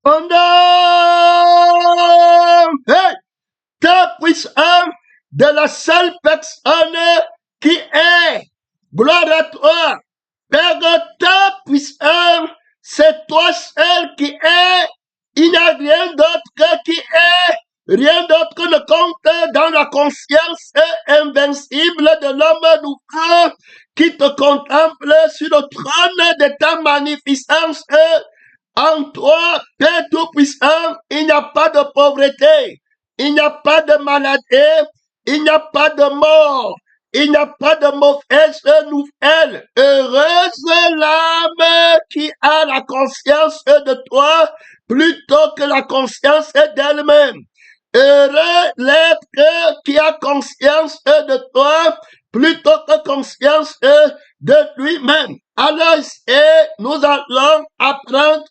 Au nom, hey, ta puissance de la seule personne qui est. Gloire à toi. Père, ta puissance, c'est toi seul qui est. Il n'y a rien d'autre qui est. Rien d'autre ne compte dans la conscience invincible de l'homme nouveau qui te contemple sur le trône de ta magnificence. En toi, Père Tout-Puissant, il n'y a pas de pauvreté, il n'y a pas de maladie, il n'y a pas de mort, il n'y a pas de mauvaise nouvelle. Heureuse l'âme qui a la conscience de toi plutôt que la conscience d'elle-même. Heureux l'être qui a conscience de toi plutôt que conscience de lui-même. Alors, nous allons apprendre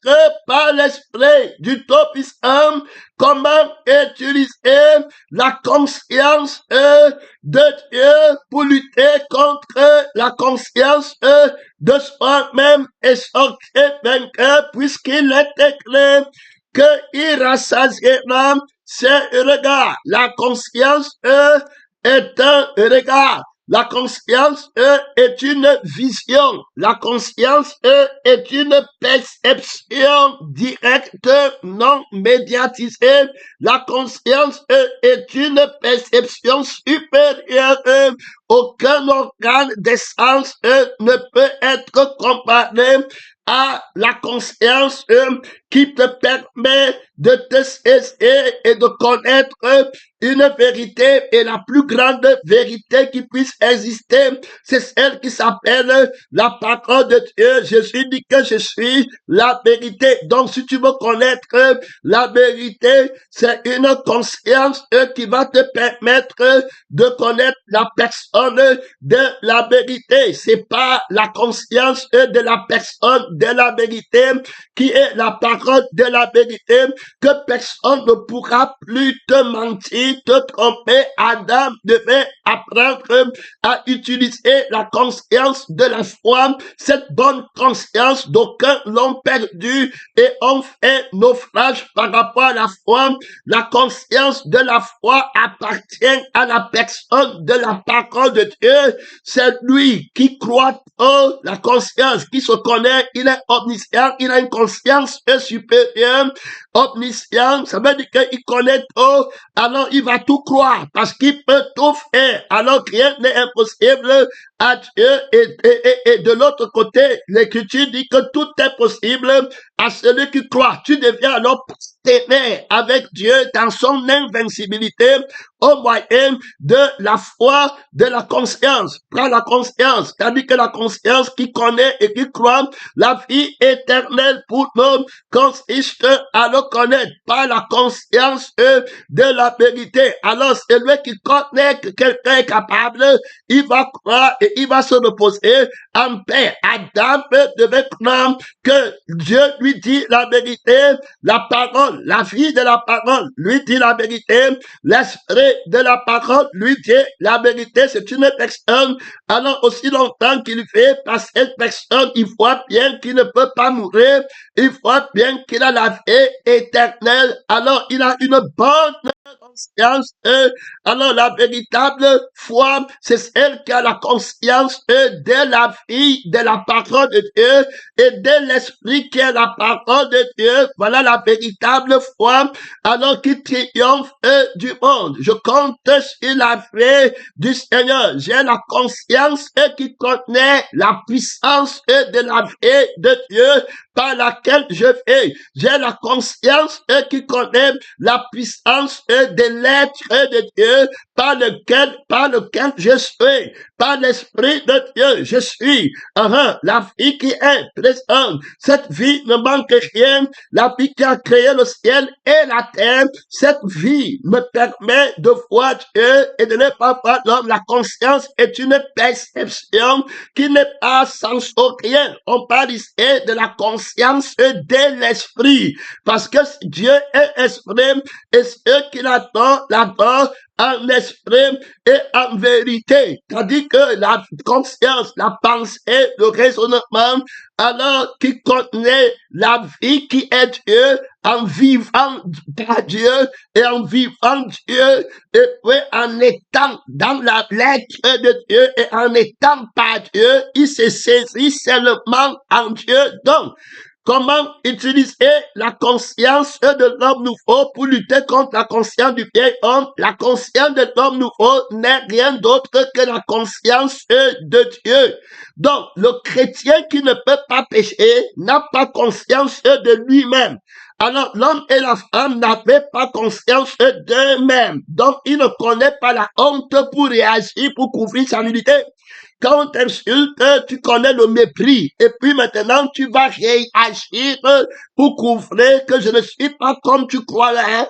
par l'esprit du Tout-Puissant comment utiliser la conscience de Dieu pour lutter contre la conscience de soi-même et sortir vainqueur, puisqu'il est écrit qu'il rassasiera ses regards. La conscience est un regard. La conscience est une vision. La conscience est une perception directe, non médiatisée. La conscience est une perception supérieure. Aucun organe des sens ne peut être comparé à la conscience qui te permet de te saisir et de connaître une vérité, et la plus grande vérité qui puisse exister, c'est celle qui s'appelle la parole de Dieu. Jésus dit que je suis la vérité. Donc, si tu veux connaître la vérité, c'est une conscience qui va te permettre de connaître la personne de la vérité. C'est pas la conscience de la personne de la vérité qui est la parole de la vérité que personne ne pourra plus te mentir, te tromper. Adam devait apprendre à utiliser la conscience de la foi, cette bonne conscience d'aucuns l'ont perdu et ont fait naufrage par rapport à la foi. La conscience de la foi appartient à la personne de la parole de Dieu. C'est lui qui croit en la conscience, qui se connaît, il est omniscient, il a une conscience supérieure. Omniscient, ça veut dire qu'il connaît tout, alors il va tout croire, parce qu'il peut tout faire, alors rien n'est impossible à Dieu. Et de l'autre côté, l'Écriture dit que tout est possible à celui qui croit. Tu deviens alors partenaire avec Dieu dans son invincibilité au moyen de la foi, de la conscience. Prends la conscience, c'est-à-dire que la conscience qui connaît et qui croit, la vie éternelle pour nous consiste à le connaître par la conscience de la vérité. Alors, celui qui connaît que quelqu'un est capable, il va croire et il va se reposer en paix. Adam devait croire que Dieu lui dit la vérité, la parole, la vie de la parole lui dit la vérité, l'esprit de la parole lui dit la vérité. C'est une personne, alors aussi longtemps qu'il fait par cette personne, il voit bien qu'il ne peut pas mourir, il voit bien qu'il a la vie éternelle, alors il a une bonne conscience. Alors la véritable foi, c'est celle qui a la conscience de la vie, de la parole de Dieu et de l'esprit qui est la parole de Dieu. Voilà la véritable foi, alors qui triomphe du monde. Je compte sur la vie du Seigneur. J'ai la conscience qui connaît la puissance de la vie de Dieu par laquelle je vis. J'ai la conscience qui connaît la puissance de l'être de Dieu par lequel je suis, par l'esprit de Dieu, je suis. La vie qui est présente, cette vie ne manque rien, la vie qui a créé le ciel et la terre, cette vie me permet de voir Dieu et de ne pas voir l'homme. La conscience est une perception qui n'est pas sensorielle. On parle ici de la conscience de l'esprit, parce que Dieu est esprit et ce qu'il attend là-bas en esprit et en vérité. C'est-à-dire que la conscience, la pensée, le raisonnement alors qui connaît la vie qui est Dieu, en vivant par Dieu et en vivant Dieu, et puis en étant dans la lettre de Dieu et en étant par Dieu, il se saisit seulement en Dieu. Donc, comment utiliser la conscience de l'homme nouveau pour lutter contre la conscience du vieil homme? La conscience de l'homme nouveau n'est rien d'autre que la conscience de Dieu. Donc, le chrétien qui ne peut pas pécher n'a pas conscience de lui-même. Alors, l'homme et la femme n'avaient pas conscience d'eux-mêmes. Donc, ils ne connaissent pas la honte pour réagir, pour couvrir sa nudité. Quand on t'insulte, tu connais le mépris. Et puis maintenant, tu vas réagir pour couvrir que je ne suis pas comme tu crois là.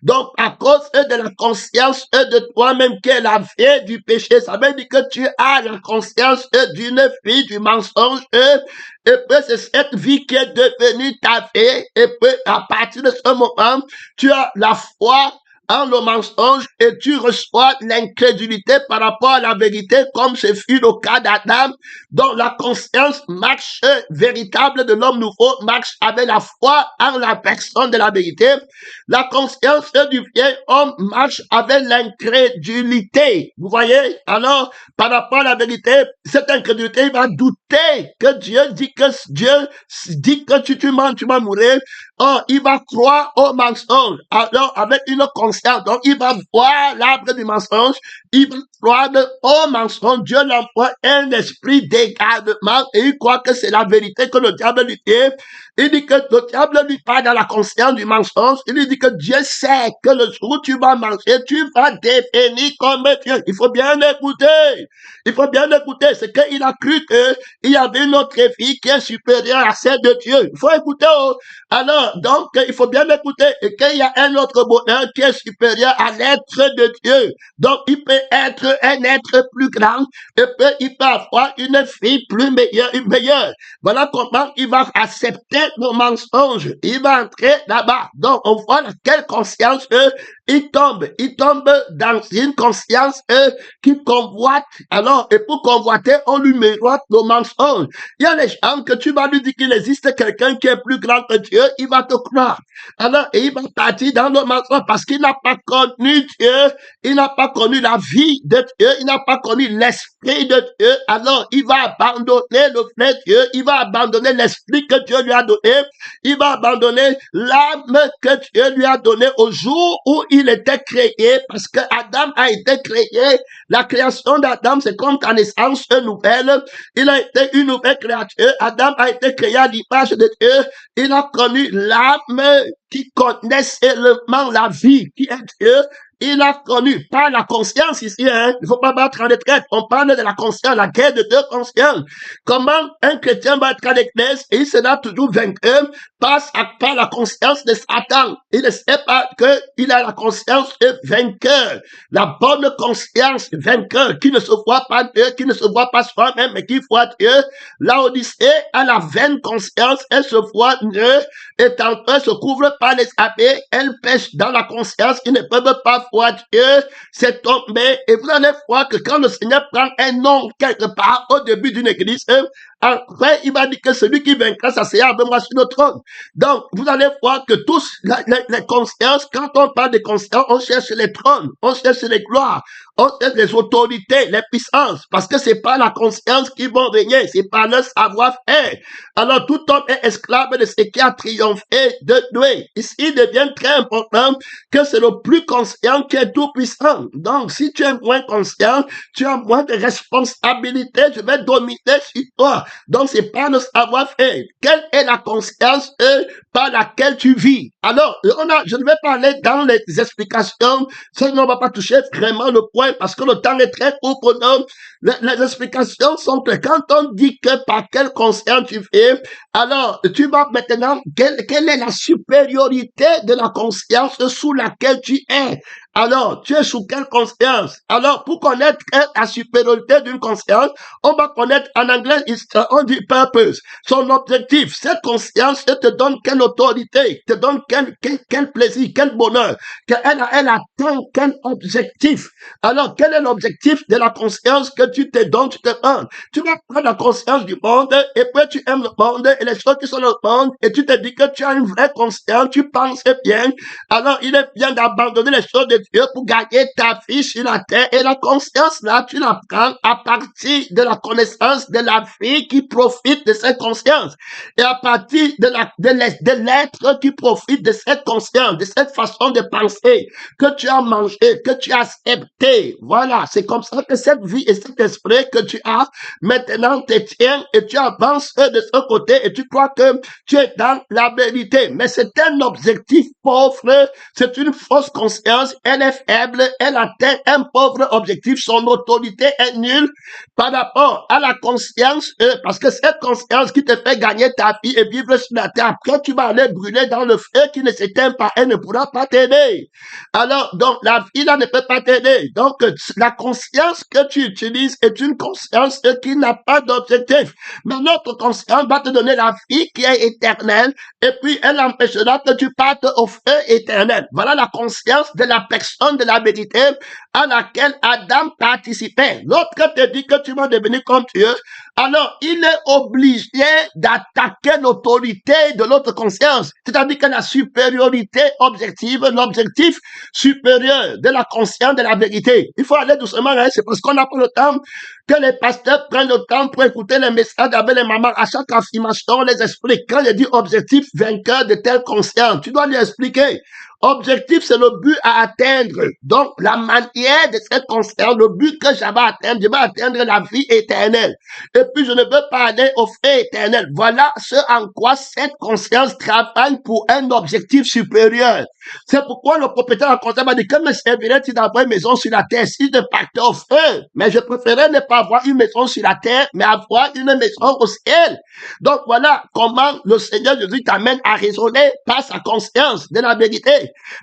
Donc, à cause de la conscience de toi-même qui est la vie du péché, ça veut dire que tu as la conscience d'une vie du mensonge. Et puis, c'est cette vie qui est devenue ta vie. Et puis, à partir de ce moment, tu as la foi en le mensonge et tu reçois l'incrédulité par rapport à la vérité, comme ce fut le cas d'Adam, dont la conscience marche véritable de l'homme nouveau, marche avec la foi en la personne de la vérité. La conscience du vieil homme marche avec l'incrédulité. Vous voyez? Alors, par rapport à la vérité, cette incrédulité, il va douter que Dieu dit que tu mens, tu vas mourir. Oh, il va croire au mensonge. Alors, avec une conscience, donc il va voir l'arbre du mensonge, il va croire au mensonge. Dieu l'envoie un esprit d'égarement et il croit que c'est la vérité que le diable lui dit. Il dit que le diable lui parle dans la conscience du mensonge. Il lui dit que Dieu sait que le jour où tu vas manger, tu vas devenir comme Dieu. Il faut bien écouter. Il faut bien écouter. C'est qu'il a cru qu'il y avait une autre vie qui est supérieure à celle de Dieu. Il faut écouter. Oh. Alors, donc, il faut bien écouter et qu'il y a un autre bonheur qui est supérieur à l'être de Dieu. Donc, il peut être un être plus grand et puis il peut avoir une vie plus meilleure. Voilà comment il va accepter le mensonge. Il va entrer là-bas. Donc, on voit quelle conscience il tombe dans une conscience qui convoite. Alors, et pour convoiter, on lui miroite le mensonge. Il y a des gens que tu vas lui dire qu'il existe quelqu'un qui est plus grand que Dieu, il va te croire. Alors, et il va partir dans le mensonge parce qu'il n'a pas connu Dieu, il n'a pas connu la vie de Dieu, il n'a pas connu l'esprit de Dieu. Alors, il va abandonner le vrai Dieu, il va abandonner l'esprit que Dieu lui a donné, il va abandonner l'âme que Dieu lui a donnée au jour où il était créé, parce que Adam a été créé. La création d'Adam, c'est comme ta naissance nouvelle. Il a été une nouvelle créature. Adam a été créé à l'image de Dieu. Il a connu l'âme qui connaît seulement la vie, qui est Dieu. Il a connu, pas la conscience ici, hein. Il faut pas battre en retraite. On parle de la conscience, la guerre de deux consciences. Comment un chrétien va être à l'église et il sera toujours vainqueur par la conscience de Satan. Il ne sait pas qu'il a la conscience de vainqueur. La bonne conscience vainqueur qui ne se voit pas Dieu, qui ne se voit pas soi-même, mais qui voit Dieu. L'Odyssée a la vaine conscience, elle se voit Dieu et tantôt se couvre par les abbés, elle pêche dans la conscience, ils ne peuvent pas voir Dieu, c'est tombé. Et vous allez voir que quand le Seigneur prend un nom quelque part au début d'une église, après, il va dire que celui qui vaincra s'asseyra avec moi sur le trône. Donc, vous allez voir que tous, les consciences, quand on parle de conscience, on cherche les trônes, on cherche les gloires, on cherche les autorités, les puissances, parce que c'est pas la conscience qui va régner, c'est pas le savoir-faire. Alors, tout homme est esclave de ce qui a triomphé de Dieu. Ici, il devient très important que c'est le plus conscient qui est tout puissant. Donc, si tu es moins conscient, tu as moins de responsabilité, je vais dominer sur toi. Donc, c'est pas le savoir-faire. Quelle est la conscience par laquelle tu vis? Alors, je ne vais pas aller dans les explications, sinon on va pas toucher vraiment le point parce que le temps est très court pour nous. Les explications sont que quand on dit que par quelle conscience tu vis, alors tu vas maintenant, quelle est la supériorité de la conscience sous laquelle tu es? Alors, tu es sous quelle conscience? Alors, pour connaître la supériorité d'une conscience, on va connaître en anglais, on dit purpose, son objectif. Cette conscience te donne quelle autorité, te donne quel plaisir, quel bonheur, elle atteint quel objectif. Alors, quel est l'objectif de la conscience que tu te donnes, tu te rends? Tu vas prendre la conscience du monde et puis tu aimes le monde et les choses qui sont dans le monde et tu te dis que tu as une vraie conscience, tu penses bien. Alors, il est bien d'abandonner les choses de Dieu pour gagner ta vie sur la terre. Et la conscience, là, tu la prends à partir de la connaissance de la vie qui profite de cette conscience. Et à partir de l'être qui profite de cette conscience, de cette façon de penser que tu as mangé, que tu as accepté. Voilà, c'est comme ça que cette vie et cet esprit que tu as maintenant te tient et tu avances de ce côté et tu crois que tu es dans la vérité. Mais c'est un objectif pauvre, c'est une fausse conscience, elle est faible, elle atteint un pauvre objectif, son autorité est nulle par rapport à la conscience, parce que cette conscience qui te fait gagner ta vie et vivre sur la terre, après tu vas aller brûler dans le feu qui ne s'éteint pas, elle ne pourra pas t'aider. Alors, donc, la vie là ne peut pas t'aider. Donc, la conscience que tu utilises est une conscience qui n'a pas d'objectif. Mais notre conscience va te donner la vie qui est éternelle et puis elle empêchera que tu partes au feu éternel. Voilà la conscience de la personne de la vérité à laquelle Adam participait. L'autre te dit que tu vas devenir comme Dieu, alors il est obligé d'attaquer l'autorité de l'autre conscience, c'est-à-dire que la supériorité objective, l'objectif supérieur de la conscience de la vérité. Il faut aller doucement, hein, c'est parce qu'on n'a pas le temps que les pasteurs prennent le temps pour écouter les messages avec les mamans. À chaque affirmation, on les explique. Quand je dis objectif vainqueur de telle conscience, tu dois lui expliquer. Objectif, c'est le but à atteindre. Donc, la manière de cette conscience, le but que je vais atteindre la vie éternelle. Et puis, je ne veux pas aller au feu éternel. Voilà ce en quoi cette conscience travaille pour un objectif supérieur. C'est pourquoi le propriétaire de la conscience m'a dit que me servirait-il d'avoir une maison sur la terre si je partais au feu? Mais je préférais ne pas avoir une maison sur la terre, mais avoir une maison au ciel. Donc, voilà comment le Seigneur Jésus t'amène à raisonner par sa conscience de la vérité.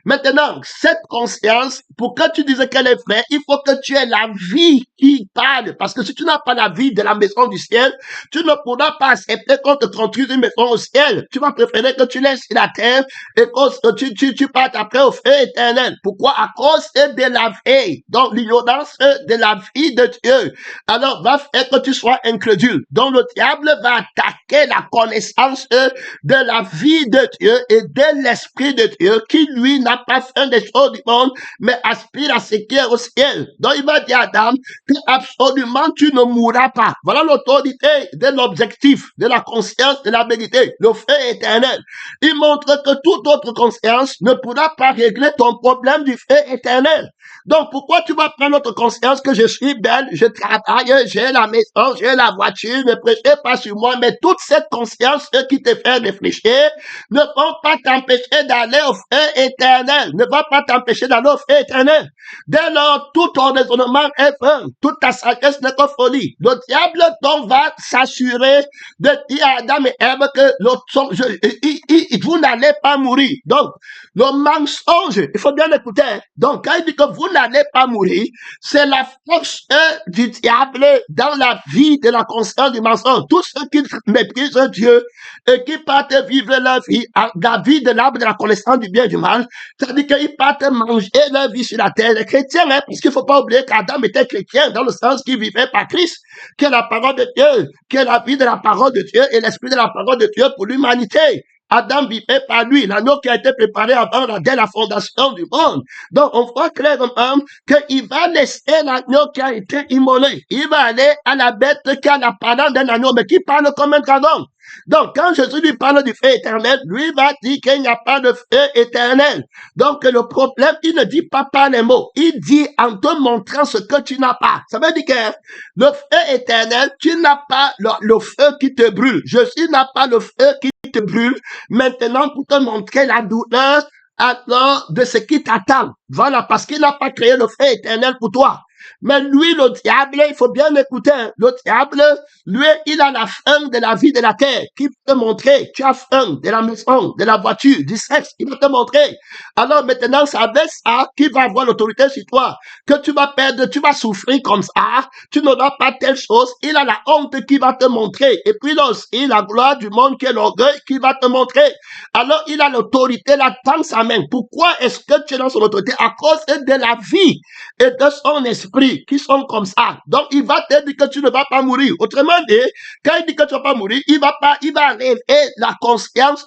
Maintenant, cette conscience, pour que tu dises qu'elle est vraie, il faut que tu aies la vie qui parle. Parce que si tu n'as pas la vie de la maison du ciel, tu ne pourras pas accepter qu'on te construise une maison au ciel. Tu vas préférer que tu laisses la terre et que tu partes après au feu éternel. Pourquoi? À cause de la vie. Donc, l'ignorance de la vie de Dieu. Alors, va faire que tu sois incrédule. Donc, le diable va attaquer la connaissance de la vie de Dieu et de l'esprit de Dieu qui, lui, n'a pas fait des choses du monde, mais aspire à ce qui est au ciel. Donc, il va dire à Adam que absolument tu ne mourras pas. Voilà l'autorité de l'objectif, de la conscience, de la vérité, le feu éternel. Il montre que toute autre conscience ne pourra pas régler ton problème du feu éternel. Donc, pourquoi tu vas prendre notre conscience que je suis belle, je travaille, j'ai la maison, j'ai la voiture, ne prêchez pas sur moi, mais toute cette conscience qui te fait réfléchir ne vont pas t'empêcher d'aller au feu éternel, ne va pas t'empêcher d'aller au feu éternel. Dès lors, tout ton raisonnement est vain, toute ta sagesse n'est que folie. Le diable, donc, va s'assurer de dire à Adam et Ève que vous n'allez pas mourir. Donc, le mensonge, il faut bien l'écouter. Donc, quand il dit que vous n'allez pas mourir, c'est la force du diable dans la vie de la conscience du mensonge. Tous ceux qui méprisent Dieu et qui partent vivre leur vie, la vie de l'arbre de la connaissance du bien et du mal, c'est-à-dire qu'ils partent manger leur vie sur la terre. Les chrétiens, hein, parce qu'il ne faut pas oublier qu'Adam était chrétien dans le sens qu'il vivait par Christ, qui est la parole de Dieu, qui est la vie de la parole de Dieu et l'esprit de la parole de Dieu pour l'humanité. Adam vivait par lui, l'agneau qui a été préparé dès la fondation du monde. Donc, on voit clairement qu'il va laisser l'agneau qui a été immolé. Il va aller à la bête qui a la parole d'un agneau, mais qui parle comme un dragon. Donc, quand Jésus lui parle du feu éternel, lui va dire qu'il n'y a pas de feu éternel. Donc, le problème, il ne dit pas par les mots. Il dit en te montrant ce que tu n'as pas. Ça veut dire que le feu éternel, tu n'as pas le feu qui te brûle. Jésus n'a pas le feu qui te brûle. Maintenant, pour te montrer la douleur alors de ce qui t'attend. Voilà, parce qu'il n'a pas créé le feu éternel pour toi. Mais lui, le diable, il faut bien écouter, hein, le diable, lui, il a la faim de la vie de la terre, qui peut te montrer, tu as faim de la maison, de la voiture, du sexe, il va te montrer. Alors maintenant, c'est avec ça qui va avoir l'autorité sur toi, que tu vas perdre, tu vas souffrir comme ça, tu n'auras pas telle chose, il a la honte qui va te montrer, et puis là aussi, la gloire du monde qui est l'orgueil qui va te montrer. Alors, il a l'autorité là dans sa main. Pourquoi est-ce que tu es dans son autorité? À cause de la vie et de son esprit qui sont comme ça. Donc, il va te dire que tu ne vas pas mourir. Autrement dit, quand il dit que tu ne vas pas mourir, il va rêver la conscience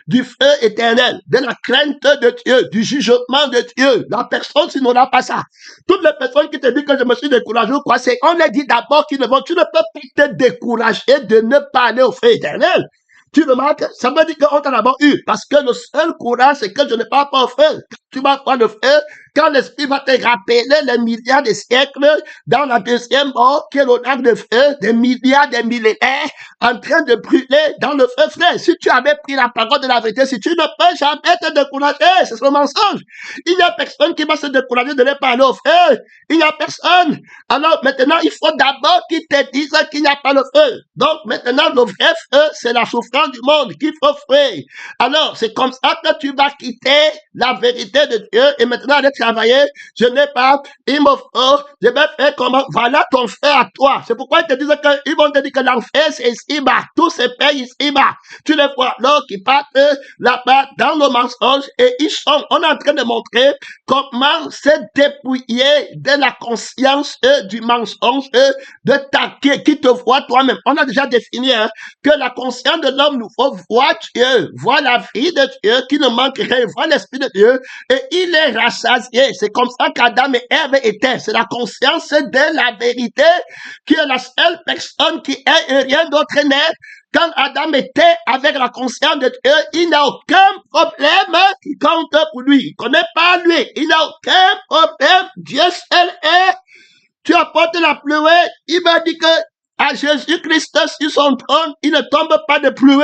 du feu éternel, de la crainte de Dieu, du jugement de Dieu. La personne, si n'aura pas ça. Toutes les personnes qui te disent que je me suis découragé, quoi, c'est, on a dit d'abord qu'ils ne vont, tu ne peux pas te décourager de ne pas aller au feu éternel. Tu remarques, ça veut dire qu'on t'a d'abord eu, parce que le seul courage, c'est que je ne parle pas au feu. Tu vas voir le feu, quand l'esprit va te rappeler les milliards de siècles dans la deuxième mort, qui est l'odeur de feu, des milliards de millénaires, en train de brûler dans le feu, frère. Si tu avais pris la parole de la vérité, si tu ne peux jamais te décourager, c'est le mensonge. Il n'y a personne qui va se décourager de ne pas aller au feu. Il n'y a personne. Alors maintenant, il faut d'abord qu'il te dise qu'il n'y a pas le feu. Donc maintenant, le vrai feu, c'est la souffrance du monde qu'il faut fuir. Alors, c'est comme ça que tu vas quitter la vérité de Dieu et maintenant aller travailler. Je n'ai pas, il me faut, je vais faire comment? Voilà ton feu à toi. C'est pourquoi ils te disent qu'ils vont te dire que l'enfer, c'est ici-bas. Tout se paye ici-bas. Tu les vois là qui partent là-bas dans le mensonge et ils sont, on est en train de montrer comment se dépouiller de la conscience du mensonge de ta qui te voit toi-même. On a déjà défini hein, que la conscience de l'homme nous faut voir Dieu, voir la vie de Dieu qui ne manque rien, voir l'esprit de Dieu et il est rassasié. C'est comme ça qu'Adam et Ève étaient. C'est la conscience de la vérité qui est la seule personne qui est et rien d'autre n'est. Quand Adam était avec la conscience de Dieu, il n'a aucun problème qui compte pour lui. Il ne connaît pas lui. Il n'a aucun problème. Dieu seul est. Tu apportes la pluie. Il m'a dit que à Jésus-Christ sur son trône, il ne tombe pas de pluie.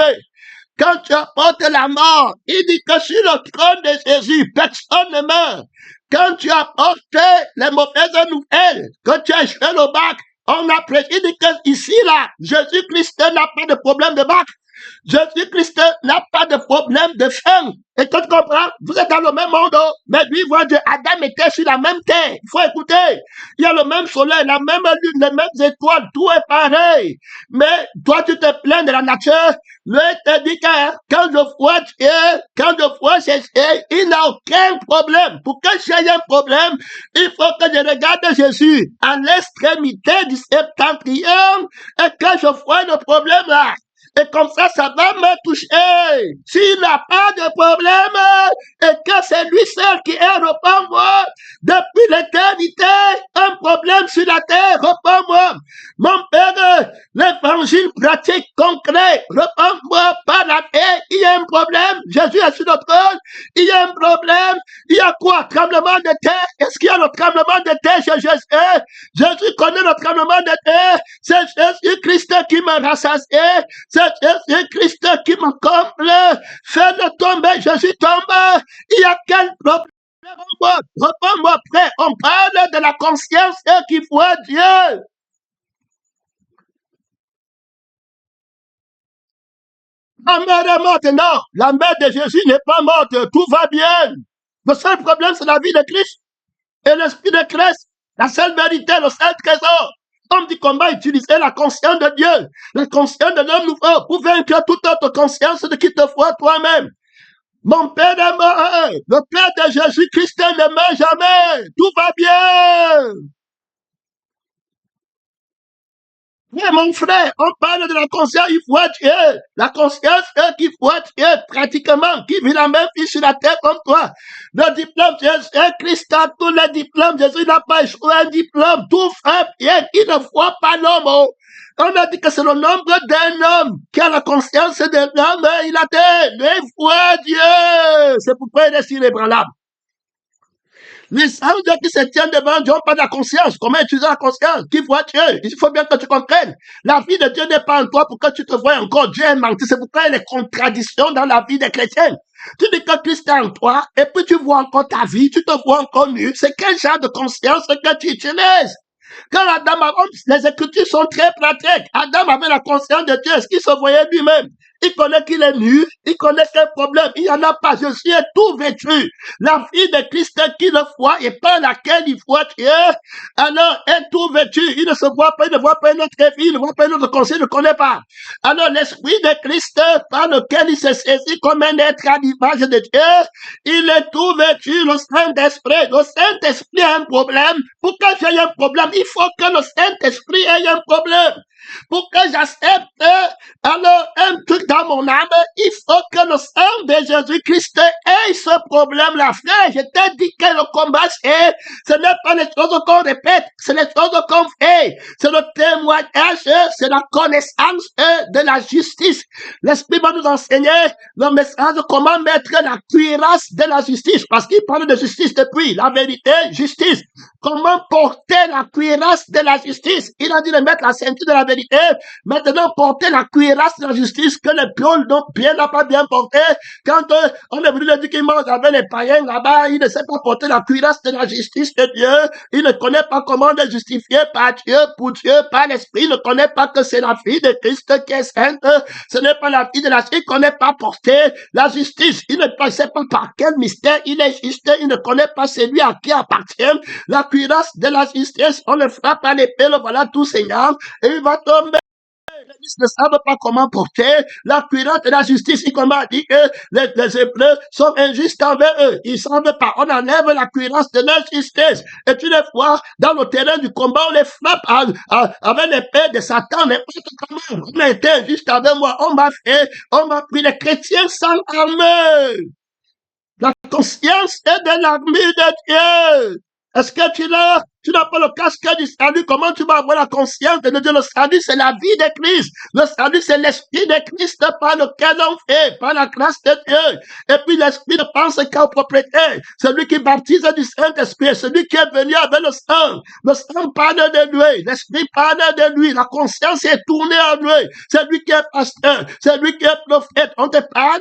Quand tu apportes la mort, il dit que sur le trône de Jésus, personne ne meurt. Quand tu apportes les mauvaises nouvelles, que tu as joué le bac, on a prédit que ici, là, Jésus-Christ n'a pas de problème de bac. Jésus-Christ n'a pas de problème de faim. Et tu comprends? Vous êtes dans le même monde, mais lui, voit Dieu. Adam était sur la même terre. Il faut écouter. Il y a le même soleil, la même lune, les mêmes étoiles. Tout est pareil. Mais toi, tu te plains de la nature. Lui te dit que quand je vois Dieu, quand je vois Jésus, il n'a aucun problème. Pour que j'ai un problème, il faut que je regarde Jésus à l'extrémité du septentrion et que je vois le problème là. Et comme ça va me toucher. S'il n'a pas de problème, et que c'est lui seul qui est, réponds-moi. Depuis l'éternité, un problème sur la terre, réponds-moi. Mon Père, l'évangile pratique, concret, réponds-moi par la paix. Il y a un problème. Jésus est sur notre trône. Il y a un problème. Il y a quoi? Tremblement de terre. Est-ce qu'il y a le tremblement de terre chez Jésus? Jésus connaît le tremblement de terre. C'est Jésus-Christ qui me rassasie. C'est Jésus-Christ qui me comble. Fais-le tomber. Jésus tombe. Il y a quel problème? Réponds-moi, frère. On parle de la conscience qui voit Dieu. La mère est morte, non. La mère de Jésus n'est pas morte. Tout va bien. Le seul problème, c'est la vie de Christ et l'esprit de Christ. La seule vérité, le seul trésor. On dit comment utiliser la conscience de Dieu, la conscience de l'homme nouveau pour vaincre toute autre conscience de qui te voit toi-même. Mon Père est mort. Le Père de Jésus-Christ ne meurt jamais. Tout va bien. Oui, mon frère, on parle de la conscience qui voit Dieu. La conscience qui voit Dieu pratiquement, qui vit la même vie sur la terre comme toi. Le diplôme, Jésus-Christ a tous les diplômes. Jésus n'a pas échoué un diplôme. Tout fait bien. Il ne voit pas l'homme. On a dit que c'est le nombre d'un homme qui a la conscience de l'homme. Il a dit, il voit Dieu. C'est pourquoi il est inébranlable. Les anges qui se tiennent devant Dieu n'ont pas de la conscience. Comment utiliser la conscience? Qui voit Dieu? Il faut bien que tu comprennes. La vie de Dieu n'est pas en toi pour que tu te vois encore. Dieu est menti. C'est pourquoi il y a des contradictions dans la vie des chrétiens. Tu dis que Christ est en toi et puis tu vois encore ta vie, tu te vois encore nu. C'est quel genre de conscience que tu utilises? Quand Adam avait, les Écritures sont très pratiques. Adam avait la conscience de Dieu. Est-ce qu'il se voyait lui-même? Il connaît qu'il est nu. Il connaît quel problème. Il n'y en a pas. Je suis tout vêtu. La vie de Christ qui le voit et par laquelle il voit Dieu, alors est tout vêtu. Il ne se voit pas, il ne voit pas une autre vie, il ne voit pas une autre conseil, il ne connaît pas. Alors l'esprit de Christ par lequel il se saisit comme un être à l'image de Dieu, il est tout vêtu, le Saint-Esprit. Le Saint-Esprit a un problème. Pour que j'aie un problème, il faut que le Saint-Esprit ait un problème. Pour que j'accepte alors un truc dans mon âme, il faut que le sang de Jésus-Christ ait ce problème-là. Frère, je t'ai dit que le combat, ce n'est pas les choses qu'on répète, c'est les choses qu'on fait. C'est le témoignage, c'est la connaissance de la justice. L'Esprit va nous enseigner le message de comment mettre la cuirasse de la justice, parce qu'il parle de justice depuis, la vérité, justice. Comment porter la cuirasse de la justice? Il a dit de mettre la ceinture de la vérité. Maintenant, porter la cuirasse de la justice que le pion bien n'a pas bien porté. Quand on est venu lui dire qu'il mange avec les païens là-bas, il ne sait pas porter la cuirasse de la justice de Dieu. Il ne connaît pas comment le justifier par Dieu, pour Dieu, par l'Esprit. Il ne connaît pas que c'est la fille de Christ qui est sainte. Ce n'est pas la fille de la justice. Il ne connaît pas porter la justice. Il ne sait pas par quel mystère il est juste. Il ne connaît pas celui à qui appartient la cuirasse de la justice. On le frappe à l'épée, le voilà tout saignant, et il va tomber. Ils ne savent pas comment porter la cuirasse de la justice. Il comment dit que les Hébreux sont injustes envers eux. Ils ne savent pas. On enlève la cuirasse de la justice. Et tu les vois dans le terrain du combat, on les frappe avec l'épée de Satan. N'importe comment. On a été injuste envers moi. On m'a pris les chrétiens sans armure. La conscience est de l'armure de Dieu. Est-ce que tu n'as pas le casque du salut? Comment tu vas avoir la conscience de Dieu? Le salut, c'est la vie de Christ. Le salut, c'est l'esprit de Christ par lequel on fait, par la grâce de Dieu. Et puis l'esprit ne pense qu'à propriété. Celui qui baptise du Saint-Esprit, celui qui est venu avec le sang. Le sang parle de lui. L'esprit parle de lui. La conscience est tournée à lui. C'est lui qui est pasteur. C'est lui qui est prophète. On te parle.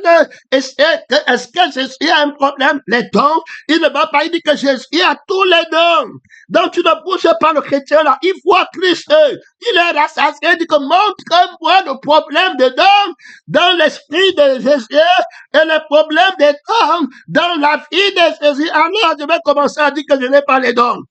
Est-ce que Jésus a un problème? Les dons. Il ne va pas dire que Jésus a tous les dons. Donc tu ne bouges pas le chrétien là. Il voit Christ. Il est rassasié. Il dit que montre-moi le problème des dons dans l'esprit de Jésus et le problème des dons dans la vie de Jésus. Alors je vais commencer à dire que je n'ai pas les dons.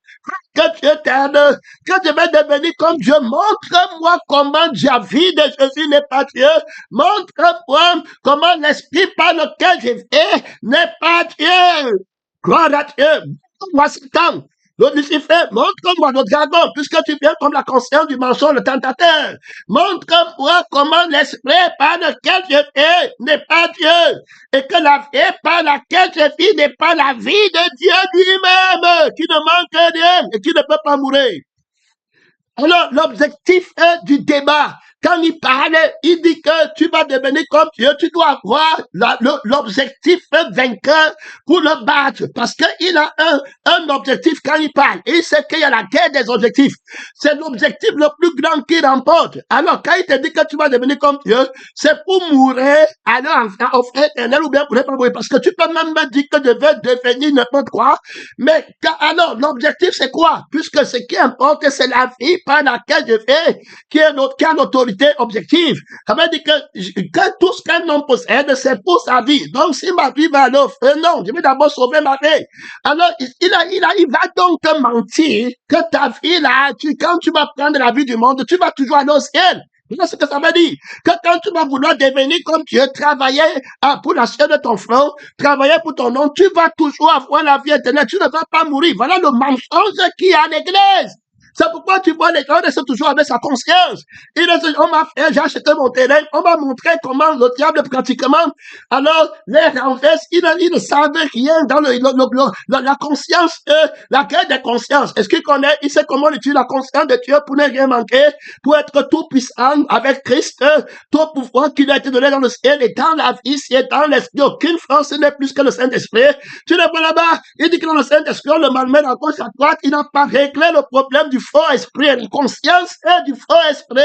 Que Dieu t'aide, que je vais devenir comme Dieu. Montre-moi comment la vie de Jésus n'est pas Dieu. Montre-moi comment l'esprit par lequel je vis n'est pas Dieu. Gloire à Dieu. Montre-moi Satan. Le Lucifer, montre-moi le dragon, puisque tu viens comme la conscience du mensonge, le tentateur. Montre-moi comment l'esprit par lequel je vis n'est pas Dieu. Et que la vie par laquelle je vis n'est pas la vie de Dieu lui-même, qui ne manque rien et qui ne peut pas mourir. Alors, l'objectif du débat, quand il parle, il dit que tu vas devenir comme Dieu, tu dois avoir l'objectif vainqueur pour le battre, parce qu'il a un objectif quand il parle. Et il sait qu'il y a la guerre des objectifs. C'est l'objectif le plus grand qui remporte. Alors, quand il te dit que tu vas devenir comme Dieu, c'est pour mourir, alors en fait, éternel ou bien pour ne pas mourir. Parce que tu peux même me dire que je vais devenir n'importe quoi. Mais alors, l'objectif, c'est quoi? Puisque ce qui importe, c'est la vie par laquelle je fais, qui a l'autorité objective. Ça veut dire que tout ce qu'un homme possède, c'est pour sa vie. Donc, si ma vie va alors, non, je vais d'abord sauver ma vie. Alors, il va donc te mentir que ta vie là, quand tu vas prendre la vie du monde, tu vas toujours aller au ciel. C'est ce que ça veut dire. Que quand tu vas vouloir devenir comme Dieu, travailler pour la chair de ton front, travailler pour ton nom, tu vas toujours avoir la vie éternelle. Tu ne vas pas mourir. Voilà le mensonge qu'il y a à l'église. C'est pourquoi tu vois les gens restent toujours avec sa conscience. On m'a fait, j'ai acheté mon terrain, on m'a montré comment le diable pratiquement, alors les renverse, ils ne savent rien dans la conscience, la guerre des consciences. Est-ce qu'il connaît, il sait comment utiliser la conscience de Dieu pour ne rien manquer, pour être tout puissant avec Christ, tout pouvoir qui lui a été donné dans le ciel et dans la vie, si est dans l'esprit, aucune force n'est plus que le Saint-Esprit. Tu ne vois là-bas, il dit que dans le Saint-Esprit, on le malmène à gauche, à droite, il n'a pas réglé le problème du faux esprit, la conscience est du faux esprit.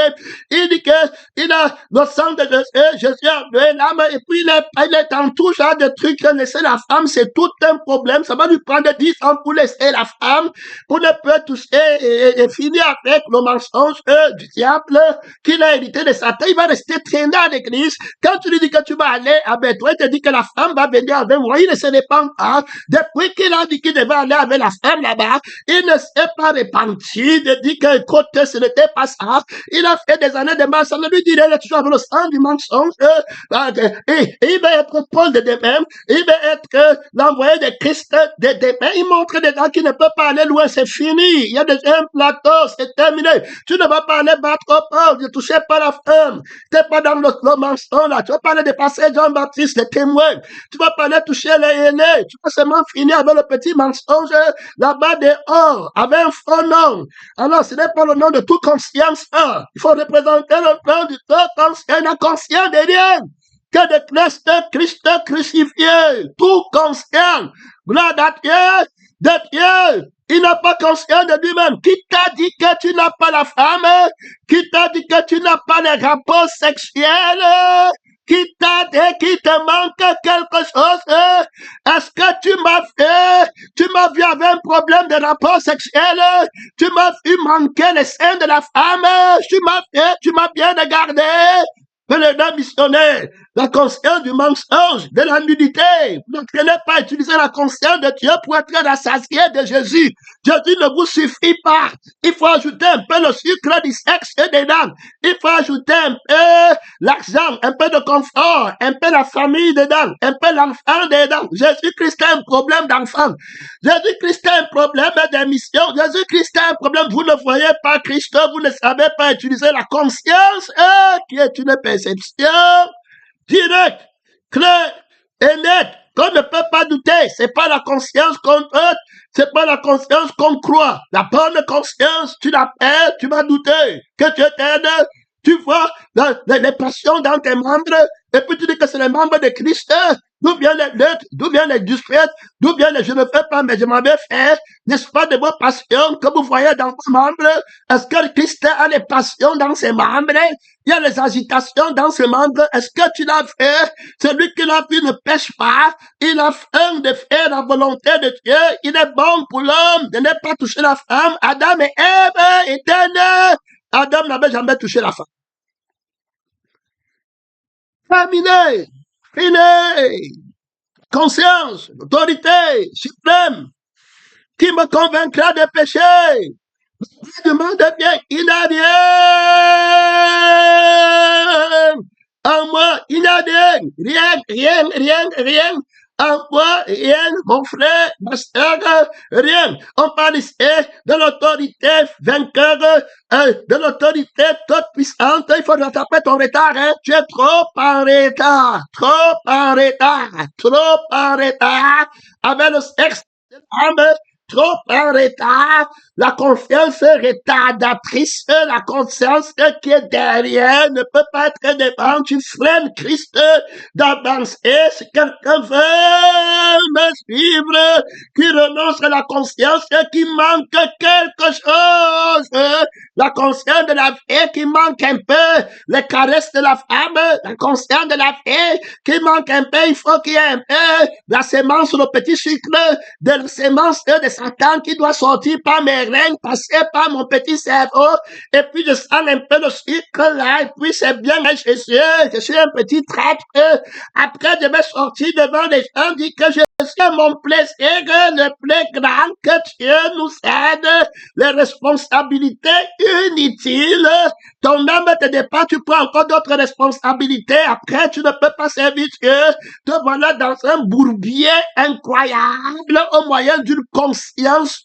Il dit que il a le sang de Jésus a loué l'âme, et puis il est dans tout genre de trucs. Laisser la femme, c'est tout un problème. Ça va lui prendre 10 ans pour laisser la femme, pour ne pas toucher et finir avec le mensonge du diable qu'il a hérité de Satan. Il va rester traîné à l'église. Quand tu lui dis que tu vas aller avec toi, il te dit que la femme va venir avec moi. Il ne se répand pas. Depuis qu'il a dit qu'il devait aller avec la femme là-bas, il ne s'est pas repenti de dire que côté ce n'était pas ça. Il a fait des années de mensonge. Ça ne lui dit, il est toujours avec le sang du mensonge. Et il va être Paul de demain. Il va être l'envoyé de Christ de demain. Il montre des gens qui ne peuvent pas aller loin. C'est fini. Il y a déjà un plateau. C'est terminé. Tu ne vas pas aller battre Paul. Ne touchez pas la femme. Tu n'es pas dans le mensonge là. Tu vas pas aller dépasser Jean-Baptiste, le témoin. Tu vas pas aller toucher les aînés. Tu vas seulement finir avec le petit mensonge là-bas dehors, avec un faux nom. Alors, ce n'est pas le nom de toute conscience. Il faut représenter le nom de toute conscience, la conscience de rien. Que de Christ crucifié, tout conscient, gloire à Dieu, de Dieu. Il n'a pas conscience de lui-même. Qui t'a dit que tu n'as pas la femme? Qui t'a dit que tu n'as pas les rapports sexuels? Qui t'a dit qu'il te manque quelque chose? Est-ce que tu m'as vu avec un problème de rapport sexuel? Tu m'as vu manquer les seins de la femme? Tu m'as bien regardé? Le missionnaire, la conscience du mensonge, de la nudité. Vous n'entraînez pas à utiliser la conscience de Dieu pour être rassasié de Jésus. Jésus ne vous suffit pas. Il faut ajouter un peu le sucre du sexe dedans. Il faut ajouter un peu l'argent, un peu de confort, un peu la famille dedans, un peu l'enfant dedans. Jésus-Christ a un problème d'enfant. Jésus-Christ a un problème de mission. Jésus-Christ a un problème. Vous ne voyez pas Christ, vous ne savez pas utiliser la conscience qui est une perception directe, claire et nette, qu'on ne peut pas douter. C'est pas la conscience qu'on doute, c'est pas la conscience qu'on croit. La bonne conscience, tu l'appelles, tu vas douter. Que Dieu t'aide, tu vois les passions dans tes membres, et puis tu dis que c'est les membres de Christ. D'où viennent les luttes, d'où viennent les disputés, d'où viennent les je ne fais pas, mais je m'en vais faire, n'est-ce pas, de vos passions que vous voyez dans vos membres? Est-ce que Christ a les passions dans ses membres? Il y a les agitations dans ses membres. Est-ce que tu l'as fait? Celui qui l'a vu ne pêche pas. Il a faim de faire la volonté de Dieu. Il est bon pour l'homme de ne pas toucher la femme. Adam et Ève étaient nés. Adam n'avait jamais touché la femme. Terminé. Fini. Conscience, autorité suprême, qui me convaincra de péché. Je demande bien, il n'a rien en moi, il n'a rien en moi, rien, mon frère, ma soeur, rien. On parle ici de l'autorité vainqueur, de l'autorité toute puissante. Il faut rattraper ton retard, hein. Tu es trop en retard, avec le sexe de l'âme, trop en retard. La confiance retardatrice, la conscience qui est derrière ne peut pas être devant. Tu freines Christ d'avancer. Si quelqu'un veut me suivre, qui renonce à la conscience qui manque quelque chose, la conscience de la vie qui manque un peu, les caresses de la femme, la conscience de la vie qui manque un peu, il faut qu'il y ait un peu la sémence, le petit sucre de la sémence de Satan qui doit sortir par mes reins, passer par mon petit cerveau, et puis je sens un peu le sucre là, et puis c'est bien, Jésus, je suis un petit traître. Après, je vais sortir devant les gens, dire que je suis mon plaisir le plus grand, que Dieu nous aide, les responsabilités inutile. Ton âme te dépasse, tu prends encore d'autres responsabilités. Après, tu ne peux pas servir Dieu. Te voilà dans un bourbier incroyable au moyen d'une conscience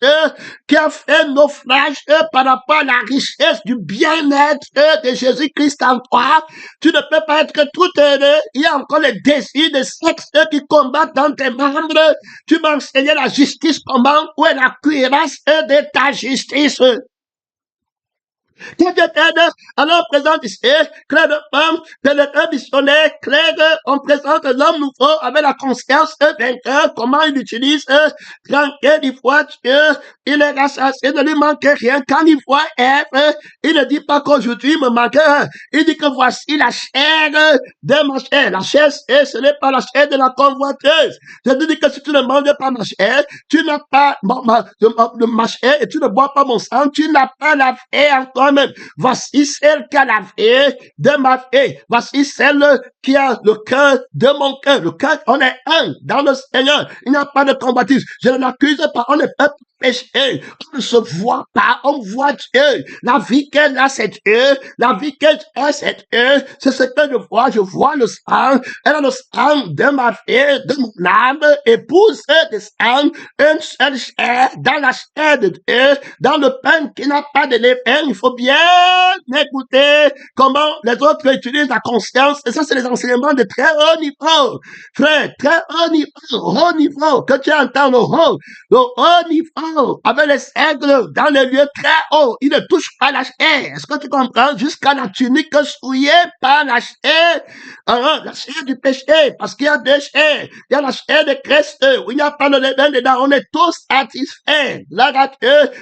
qui a fait naufrage par rapport à la richesse du bien-être de Jésus-Christ en toi. Tu ne peux pas être tout heureux. Il y a encore les désirs de sexe qui combattent dans tes membres. Tu m'as enseigné la justice comment? Où est la cuirasse de ta justice? Que Dieu t'aide. Alors, on présente ici, clair de femme, pénétré missionnaire, clair, on présente l'homme nouveau avec la conscience vainqueur, comment il utilise, quand il voit Dieu, il est rassasié, ne lui manque rien. Quand il voit Ève, il ne dit pas qu'aujourd'hui il me manque rien. Il dit que voici la chair de ma chair. La chair, ce n'est pas la chair de la convoiteuse. Je te dis que si tu ne manges pas ma chair, tu n'as pas ma chair et tu ne bois pas mon sang, tu n'as pas la vie en toi-même. Voici celle qui a la vie de ma vie. Voici celle qui a le cœur de mon cœur. Le cœur, on est un dans le Seigneur. Il n'y a pas de combatisme. Je ne l'accuse pas. On est pas péché. On ne se voit pas. On voit Dieu. La vie qu'elle a, c'est Dieu. La vie qu'elle a, c'est Dieu. C'est ce que je vois. Je vois le sang. Elle a le sang de ma vie, de mon âme. Épouse de sang. Une seule chair. Dans la chair de Dieu. Dans le pain qui n'a pas de levain. Il faut bien écouter comment les autres utilisent la conscience. Et ça, c'est les enseignements de très haut niveau. Frère, très haut niveau. Que tu entends le haut niveau. Avec les aigles dans les lieux très hauts. Il ne touche pas la chair. Est-ce que tu comprends? Jusqu'à la tunique souillée par la chair. Alors, la chair du péché. Parce qu'il y a deux chairs. Il y a la chair de Christ où il n'y a pas de levain dedans. On est tous satisfaits. Là,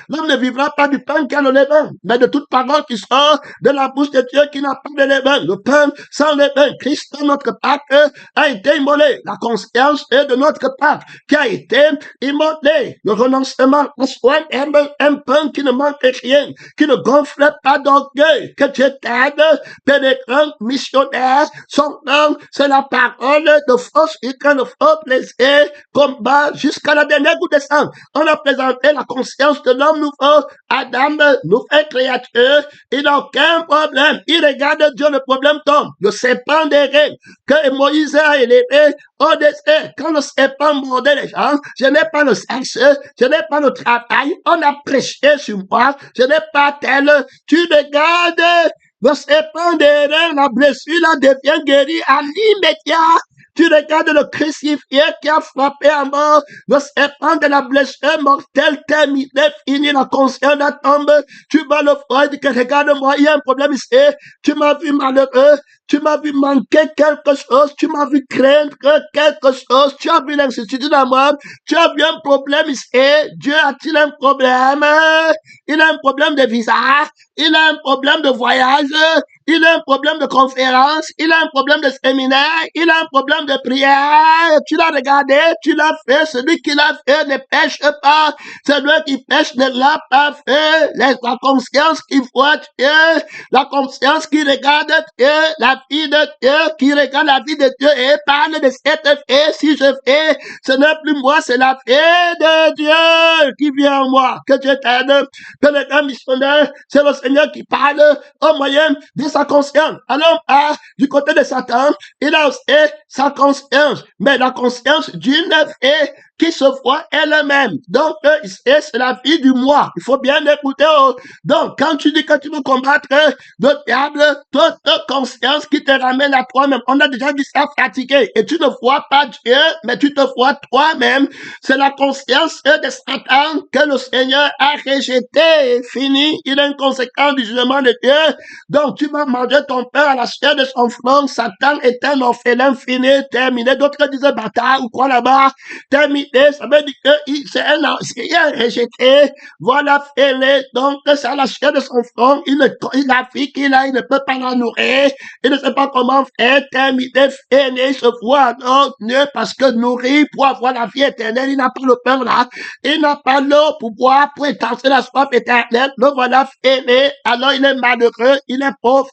l'homme ne vivra pas du pain qui a le levain, mais de toute parole qui sort de la bouche de Dieu qui n'a pas de levain. Le pain sans levain. Christ, notre Pâque, a été immolé. La conscience est de notre Pâque qui a été immolé. Le renoncement à soi-même, un pain qui ne manque rien, qui ne gonfle pas d'orgueil. Que Dieu t'aide, pénétrant, missionnaire. Son nom, c'est la parole de force et que le fort plaisir combat jusqu'à la dernière goutte de sang. On a présenté la conscience de l'homme nouveau. Adam, nouvelle créature, il n'a aucun problème. Il regarde Dieu, le problème tombe. Le serpent des règles que Moïse a élevé au désert. Quand le serpent mordait les gens, je n'ai pas le sexe, je n'ai pas le travail, on a prêché sur moi, je n'ai pas tel. Tu regardes le serpent des règles, la blessure là devient guérie à l'immédiat. Tu regardes le crucifié qui a frappé à mort, le serpent de la blessure mortelle terminé, fini, la conscience la tombe. Tu vas le voir, dit que regarde-moi, il y a un problème ici. Tu m'as vu malheureux, tu m'as vu manquer quelque chose, tu m'as vu craindre quelque chose, tu as vu l'incertitude à moi, tu as vu un problème ici. Dieu a-t-il un problème? Il a un problème de visa, il a un problème de voyage, il a un problème de conférence, il a un problème de séminaire, il a un problème de prière. Tu l'as regardé, tu l'as fait, celui qui l'a fait ne pêche pas, celui qui pêche ne l'a pas fait. La conscience qui voit Dieu, la conscience qui regarde Dieu, la vie de Dieu, qui regarde la vie de Dieu et parle de cette fée. Si je fais, ce n'est plus moi, c'est la fée de Dieu qui vient en moi. Que Dieu t'aide. Que le grand missionnaire, c'est le Seigneur qui parle au moyen de sa conscience. Alors, du côté de Satan, il a aussi sa conscience, mais la conscience d'une fée qui se voit elle-même. Donc, c'est la vie du moi. Il faut bien écouter. Donc, quand tu dis que tu veux combattre le diable, toute conscience qui te ramène à toi-même. On a déjà dit ça fatigué. Et tu ne vois pas Dieu, mais tu te vois toi-même. C'est la conscience de Satan que le Seigneur a rejeté. Fini. Il est une conséquence du jugement de Dieu. Donc, tu vas manger ton père à la chair de son front. Satan est un orphelin fini, terminé. D'autres disent bâtard ou quoi là-bas. Terminé. Ça veut dire que c'est un rejeté. Voilà, fêlé. Donc, c'est à la chair de son front. La fille qu'il a, il ne peut pas la nourrir. Il ne sait pas comment faire. Terminé, fêlé, il se voit mieux parce que nourrir pour avoir la vie éternelle. Il n'a pas le pain là. Il n'a pas l'eau pour boire, pour étancher la soif éternelle. Le voilà, fêlé. Alors, il est malheureux. Il est pauvre.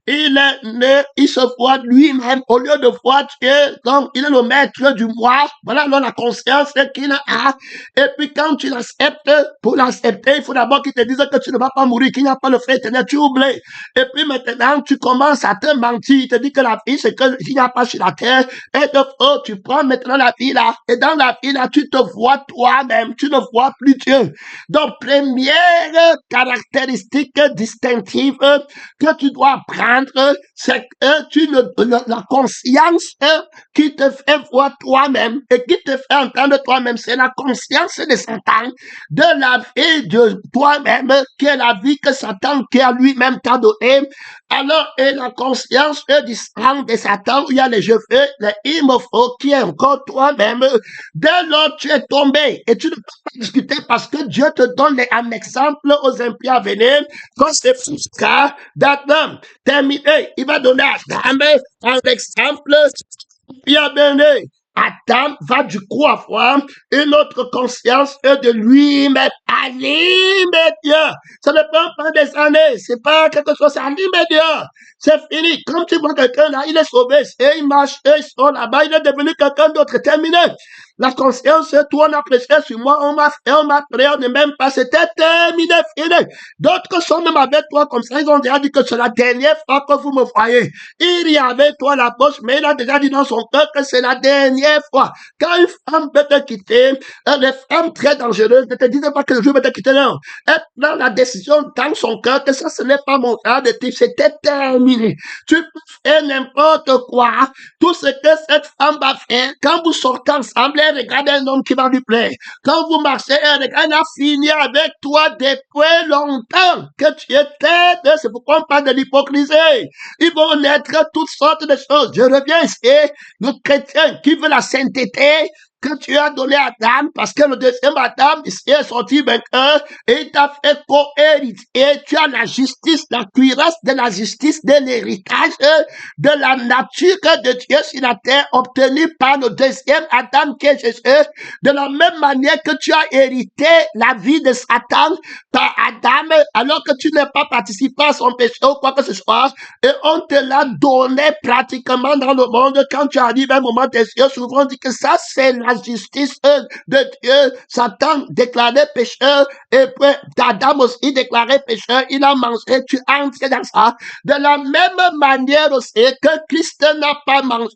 Il se voit lui-même au lieu de voir Dieu. Donc, il est le maître du moi. Voilà, alors la conscience conscience qu'il a. Et puis quand tu l'acceptes, pour l'accepter, il faut d'abord qu'il te dise que tu ne vas pas mourir, qu'il n'y a pas le feu éternel, tu oublies. Et puis maintenant, tu commences à te mentir, il te dit que la vie, c'est qu'il n'y a pas sur la terre. Et donc, oh, tu prends maintenant la vie là, et dans la vie là, tu te vois toi-même, tu ne vois plus Dieu. Donc, première caractéristique distinctive que tu dois prendre, c'est que la conscience qui te fait voir toi-même et qui te fait entendre toi-même, c'est la conscience de Satan, de la vie de toi-même, qui est la vie que Satan, qui a lui-même t'a donné. Alors, et la conscience du sang de Satan, où il y a les cheveux, les imofos, qui est encore toi-même. Dès lors, tu es tombé et tu ne peux pas discuter parce que Dieu te donne un exemple aux impies à venir. Quand c'est le cas d'Adam, terminé, il va donner à Adam un exemple. Il a donné. Adam va du coup avoir une autre conscience de lui-même à l'immédiat. Ça ne prend pas des années, c'est pas quelque chose, c'est à l'immédiat. C'est fini. Comme tu vois quelqu'un là, il est sauvé, et il marche, et il sort là-bas, il est devenu quelqu'un d'autre, terminé. La conscience, toi, on a prêché sur moi, on m'a fait, on m'a prié, on n'est même pas, c'était terminé, fini. D'autres sont même avec toi comme ça, ils ont déjà dit que c'est la dernière fois que vous me voyez. Il y avait toi la poche, mais il a déjà dit dans son cœur que c'est la dernière fois. Quand une femme peut te quitter, les femmes très dangereuses ne te disent pas que le jour va te quitter, non. Elle prend la décision dans son cœur que ça, ce n'est pas mon cas de type, c'était terminé. Tu peux faire n'importe quoi, tout ce que cette femme va faire, quand vous sortez ensemble, elle regarde un homme qui va lui plaire. Quand vous marchez, elle a fini avec toi depuis longtemps que tu étais. C'est pourquoi on parle de l'hypocrisie. Ils vont naître toutes sortes de choses. Je reviens ici, le chrétien qui veut la sainteté, que tu as donné à Adam, parce que le deuxième Adam, il est sorti vainqueur, et il t'a fait co-héritier. Tu as la justice, la cuirasse de la justice, de l'héritage, de la nature de Dieu sur la terre, obtenue par le deuxième Adam qui est Jésus. De la même manière que tu as hérité la vie de Satan par Adam, alors que tu n'as pas participé à son péché ou quoi que ce soit, et on te l'a donné pratiquement dans le monde. Quand tu arrives à un moment des yeux, souvent on dit que ça c'est la justice de Dieu. Satan déclaré pécheur et puis Adam aussi déclaré pécheur. Il a mangé, tu entres dans ça. De la même manière aussi que Christ n'a pas mangé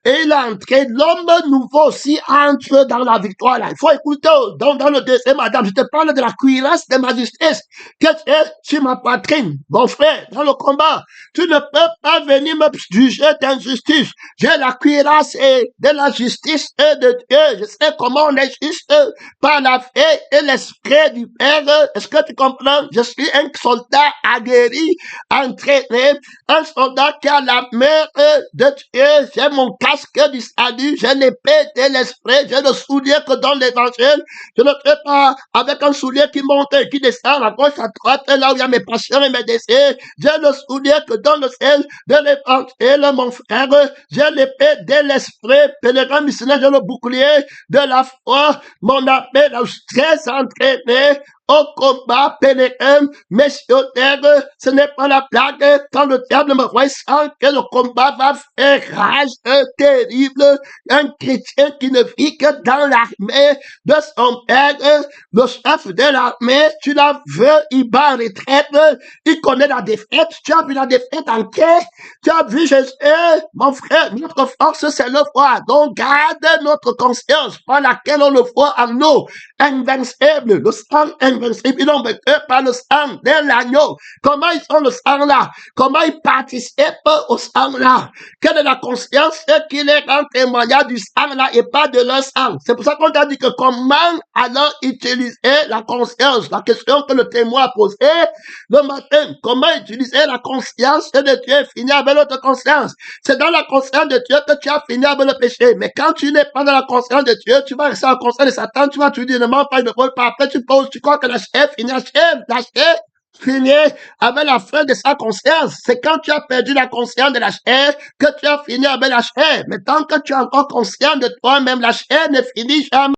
et il a entré, l'homme nouveau aussi entre dans la victoire. Là. Il faut écouter dans le deuxième Adam. Je te parle de la cuirasse de ma justice que est sur ma poitrine. Bon frère, dans le combat, tu ne peux pas venir me juger d'injustice. J'ai la cuirasse de la justice de Dieu. Je sais comment on est juste par la foi et l'esprit du Père. Est-ce que tu comprends? Je suis un soldat aguerri, entraîné, un soldat qui a la main de Dieu. J'ai mon casque du salut, j'ai l'épée de l'esprit, j'ai le soulier que dans l'évangile. Je ne fais pas avec un soulier qui monte et qui descend à gauche, à droite, là où il y a mes passions et mes désirs. J'ai le soulier que dans le ciel de l'évangile, mon frère. J'ai l'épée de l'esprit, pèlerin missionnaire, j'ai le bouclier de la foi, mon appel, je suis très entraîné au combat pèlerin, missionnaire, ce n'est pas la blague, quand le diable me voit, sent que le combat va faire rage terrible, un chrétien qui ne vit que dans l'armée de son père, le chef de l'armée, tu l'as vu, il bat en retraite, il connaît la défaite, tu as vu la défaite en quai, tu as vu Jésus, mon frère, notre force c'est le foi, donc garde notre conscience par laquelle on le voit en nous, invincible, le sang invincible, ils ont vaincu par le sang de l'agneau. Comment ils ont le sang là? Comment ils participent au sang là? Quelle est la conscience qu'il est en témoignage du sang là et pas de leur sang? C'est pour ça qu'on t'a dit que comment alors utiliser la conscience? La question que le témoin a posée le matin, comment utiliser la conscience de Dieu et finir avec notre conscience? C'est dans la conscience de Dieu que tu as fini avec le péché. Mais quand tu n'es pas dans la conscience de Dieu, tu vas rester en conscience de Satan, tu vas te dire, ne mens pas, ne vole pas. Après, tu poses, tu crois que la chair finit, la chair finit avec la fin de sa conscience. C'est quand tu as perdu la conscience de la chair que tu as fini avec la chair. Mais tant que tu es encore conscient de toi-même, la chair ne finit jamais.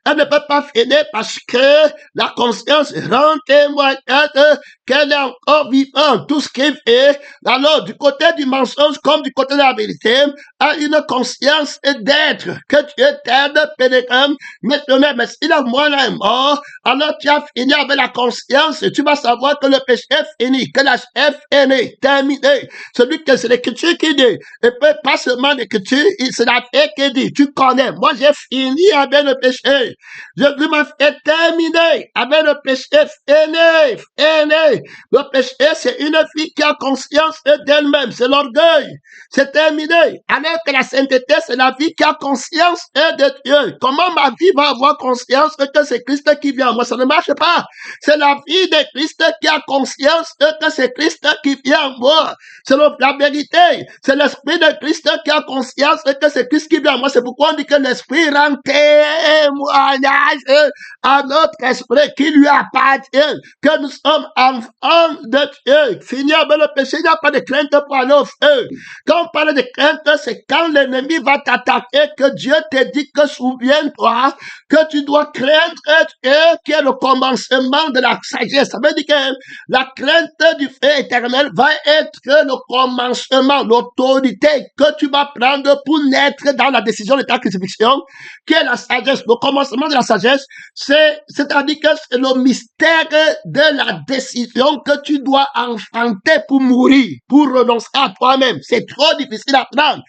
Elle ne peut pas finir parce que la conscience rend témoignage qu'elle est encore vivante. Tout ce qui est, alors du côté du mensonge comme du côté de la vérité, a une conscience d'être, que Dieu t'aide, pénétrant, maintenant, mais si la moine est mort, alors tu as fini avec la conscience et tu vas savoir que le péché est fini, que la chef est née, terminé. Celui que c'est l'écriture qui dit, et pas seulement l'écriture, c'est la paix qui dit, tu connais, moi j'ai fini avec le péché. Je m'a fait terminer avec le péché fini, fini. Le péché, c'est une fille qui a conscience d'elle-même, c'est l'orgueil, c'est terminé. Alors que la sainteté, c'est la vie qui a conscience de Dieu. Comment ma vie va avoir conscience que c'est Christ qui vient? Moi, ça ne marche pas. C'est la vie de Christ qui a conscience que c'est Christ qui vient en moi. C'est la vérité. C'est l'esprit de Christ qui a conscience que c'est Christ qui vient en moi. C'est pourquoi on dit que l'esprit rend témoignage à notre esprit qui lui appartient, que nous sommes enfants de Dieu. Fini avec le péché, il n'y a pas de crainte pour aller au feu. Quand on parle de crainte, c'est quand l'ennemi va t'attaquer, que Dieu te dit que souviens-toi que tu dois craindre Dieu qui est le commencement de la sagesse. Ça veut dire que la crainte du feu éternel va être le commencement, l'autorité que tu vas prendre pour naître dans la décision de ta crucifixion, qui est la sagesse. Le commencement de la sagesse, c'est-à-dire que c'est le mystère de la décision que tu dois enfanter pour mourir, pour renoncer à toi-même. C'est trop difficile à prendre.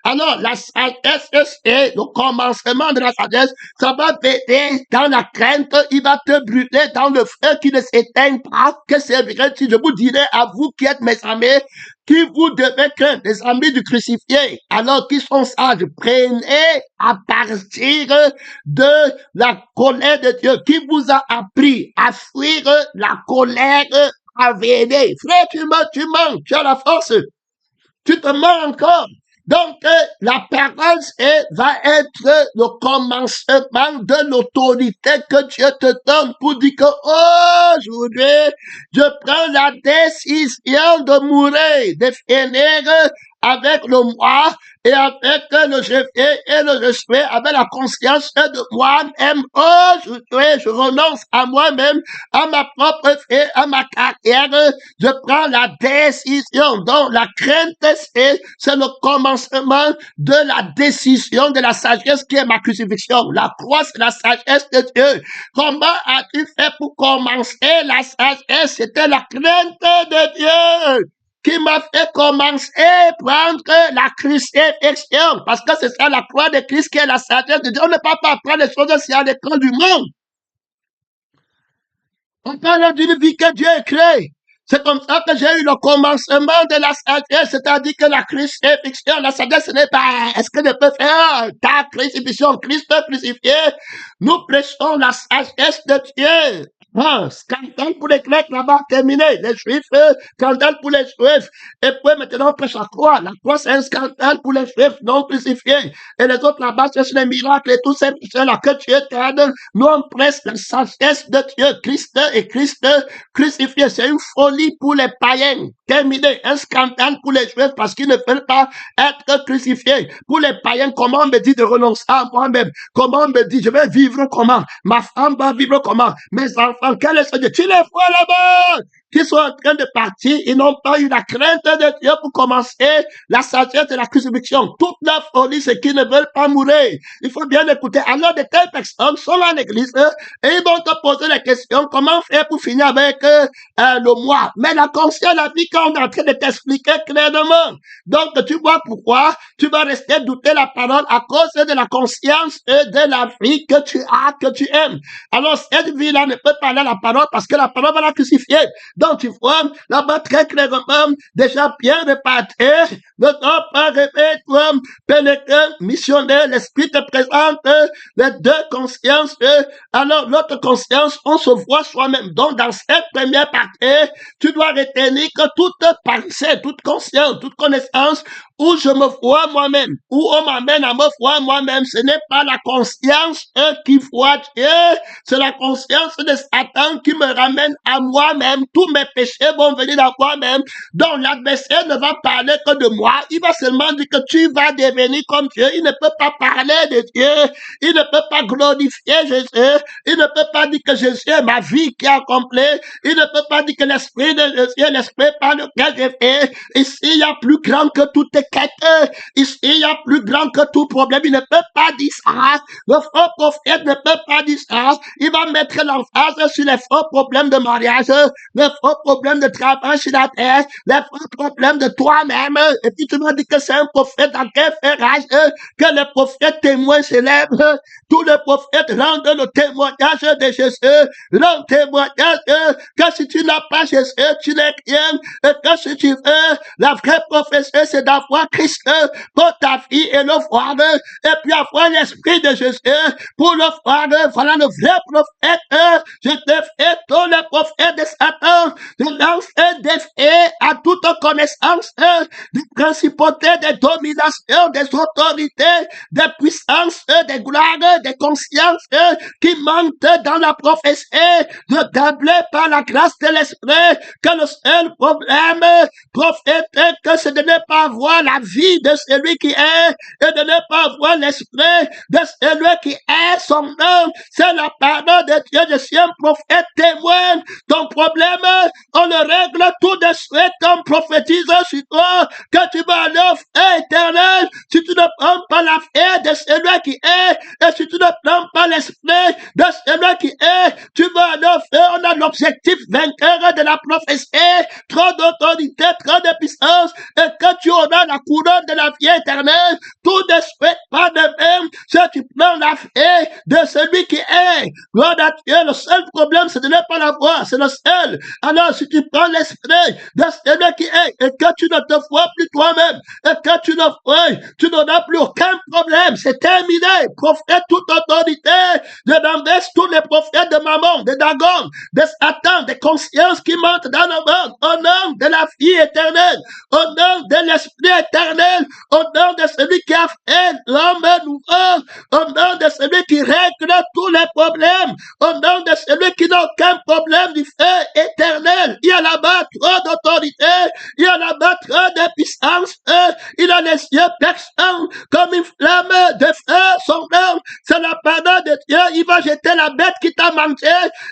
Alors, la sagesse, c'est le commencement de la sagesse. Ça va t'aider dans la crainte. Il va te brûler dans le feu qui ne s'éteint pas. Que c'est vrai, si je vous dirais à vous qui êtes mes amis, qui vous devez craindre, les amis du crucifié, alors qui sont sages, prenez à partir de la colère de Dieu, qui vous a appris à fuir la colère à venir. Frère, tu mens, tu as la force. Tu te mens encore. Donc, la parole va être le commencement de l'autorité que Dieu te donne pour dire que aujourd'hui, je prends la décision de mourir, de finir avec le moi et avec le je fais et le je suis, avec la conscience de moi-même. Je renonce à moi-même, à ma propre vie, à ma carrière. Je prends la décision. Donc, la crainte, c'est le commencement de la décision de la sagesse qui est ma crucifixion. La croix, c'est la sagesse de Dieu. Comment as-tu fait pour commencer la sagesse? C'était la crainte de Dieu qui m'a fait commencer à prendre la crucifixion. Parce que c'est ça la croix de Christ qui est la sagesse de Dieu. On ne peut pas apprendre les choses si à l'écran du monde. On parle d'une vie que Dieu a créée. C'est comme ça que j'ai eu le commencement de la sagesse, c'est-à-dire que la crucifixion, la sagesse, ce n'est pas, est-ce que je peux faire ta crucifixion, Christ crucifié? Nous prêchons la sagesse de Dieu. Scandale pour les Grecs, là-bas, terminé. Les Juifs, scandale pour les Juifs. Et puis maintenant, on prêche la croix. La croix, c'est un scandale pour les Juifs non crucifiés. Et les autres là-bas, c'est les miracles et tout ça, là que Dieu t'aide. Nous, on prêche la sagesse de Dieu. Christ et Christ crucifié. C'est une folie pour les païens. Terminé. Un scandale pour les Juifs parce qu'ils ne veulent pas être crucifiés. Pour les païens, comment on me dit de renoncer à moi-même? Comment on me dit, je vais vivre comment? Ma femme va vivre comment? Mes enfants, quel est ce Dieu? Tu les vois là-bas qui sont en train de partir, ils n'ont pas eu la crainte de Dieu pour commencer la sagesse de la crucifixion. Toute la folie, c'est qu'ils ne veulent pas mourir. Il faut bien écouter. Alors, de telles personnes sont dans l'église et ils vont te poser la question, comment faire pour finir avec le moi? Mais la conscience, la vie, quand on est en train de t'expliquer clairement. Donc, tu vois pourquoi tu vas rester douter la parole à cause de la conscience et de la vie que tu as, que tu aimes. Alors, cette vie-là ne peut pas aller à la parole parce que la parole va la crucifier. Donc, tu vois, là-bas, très clairement, déjà bien réparti, ne t'en pas rêver, toi, pénétrant, missionnaire, l'esprit te présente les deux consciences. Alors, l'autre conscience, on se voit soi-même. Donc, dans cette première partie, tu dois retenir que toute pensée, toute conscience, toute connaissance, où je me vois moi-même, où on m'amène à me voir moi-même, ce n'est pas la conscience qui voit Dieu, c'est la conscience de Satan qui me ramène à moi-même. Tout mes péchés vont venir dans moi-même. Donc l'adversaire ne va parler que de moi. Il va seulement dire que tu vas devenir comme Dieu. Il ne peut pas parler de Dieu. Il ne peut pas glorifier Jésus. Il ne peut pas dire que Jésus est ma vie qui est accomplie. Il ne peut pas dire que l'esprit de Jésus est l'esprit par lequel j'ai fait. Ici, il y a plus grand que toute quête. Ici, il y a plus grand que tout problème. Il ne peut pas dire ça. Le faux prophète ne peut pas dire ça. Il va mettre l'emphase sur les faux problèmes de mariage, les faux problèmes de travail sur la terre, les faux problèmes de toi-même. Et puis tu vas dire que c'est un prophète dans quel ferrage, que les prophètes témoins s'élèvent. Tous les prophètes rendent le témoignage de Jésus. Rendent témoignage que si tu n'as pas Jésus, tu n'es rien. Et que si tu veux, la vraie prophétie, c'est d'avoir Christ pour ta vie et le voir. Et puis avoir l'esprit de Jésus pour le voir. Voilà le vrai prophète. Je te fais tous les prophètes de Satan. Je lance un défi à toute connaissance des principautés, des dominations, des autorités, des puissances, des gloires, des consciences qui mentent dans la prophétie. De d'emblée par la grâce de l'esprit que le seul problème prophétique, c'est de ne pas voir la vie de celui qui est et de ne pas voir l'esprit de celui qui est son nom. C'est la parole de Dieu. Je suis un prophète témoin. Ton problème, on le règle tout de suite comme prophétise sur toi que tu vas aller au feu éternel si tu ne prends pas la foi de celui qui est et si tu ne prends pas l'esprit de celui qui est, tu vas aller au feu. On a l'objectif vainqueur de la prophétie, trop d'autorité, trop de puissance et que tu auras la couronne de la vie éternelle tout de suite, pas de même si tu prends la foi de celui qui est. Gloire à Dieu, le seul problème c'est de ne pas la voir, c'est le seul. Alors si tu prends l'esprit de celui qui est et que tu ne te vois plus toi-même et que tu ne vois, tu n'auras plus aucun problème, c'est terminé. Prophète toute autorité, je renverse tous les prophètes de Mammon, de Dagon, de Satan, des consciences qui mentent dans le monde, au nom de la vie éternelle, au nom de l'esprit éternel, au nom de celui qui a fait l'homme nouveau, au nom de celui qui règle tous les problèmes, au nom de celui qui n'a aucun problème du feu éternel. Il y a là-bas trop d'autorité, il y a là-bas trop de puissance, il a les yeux perçants comme une flamme de feu, son nom, c'est la parole de Dieu. Il va jeter la bête qui t'a mangé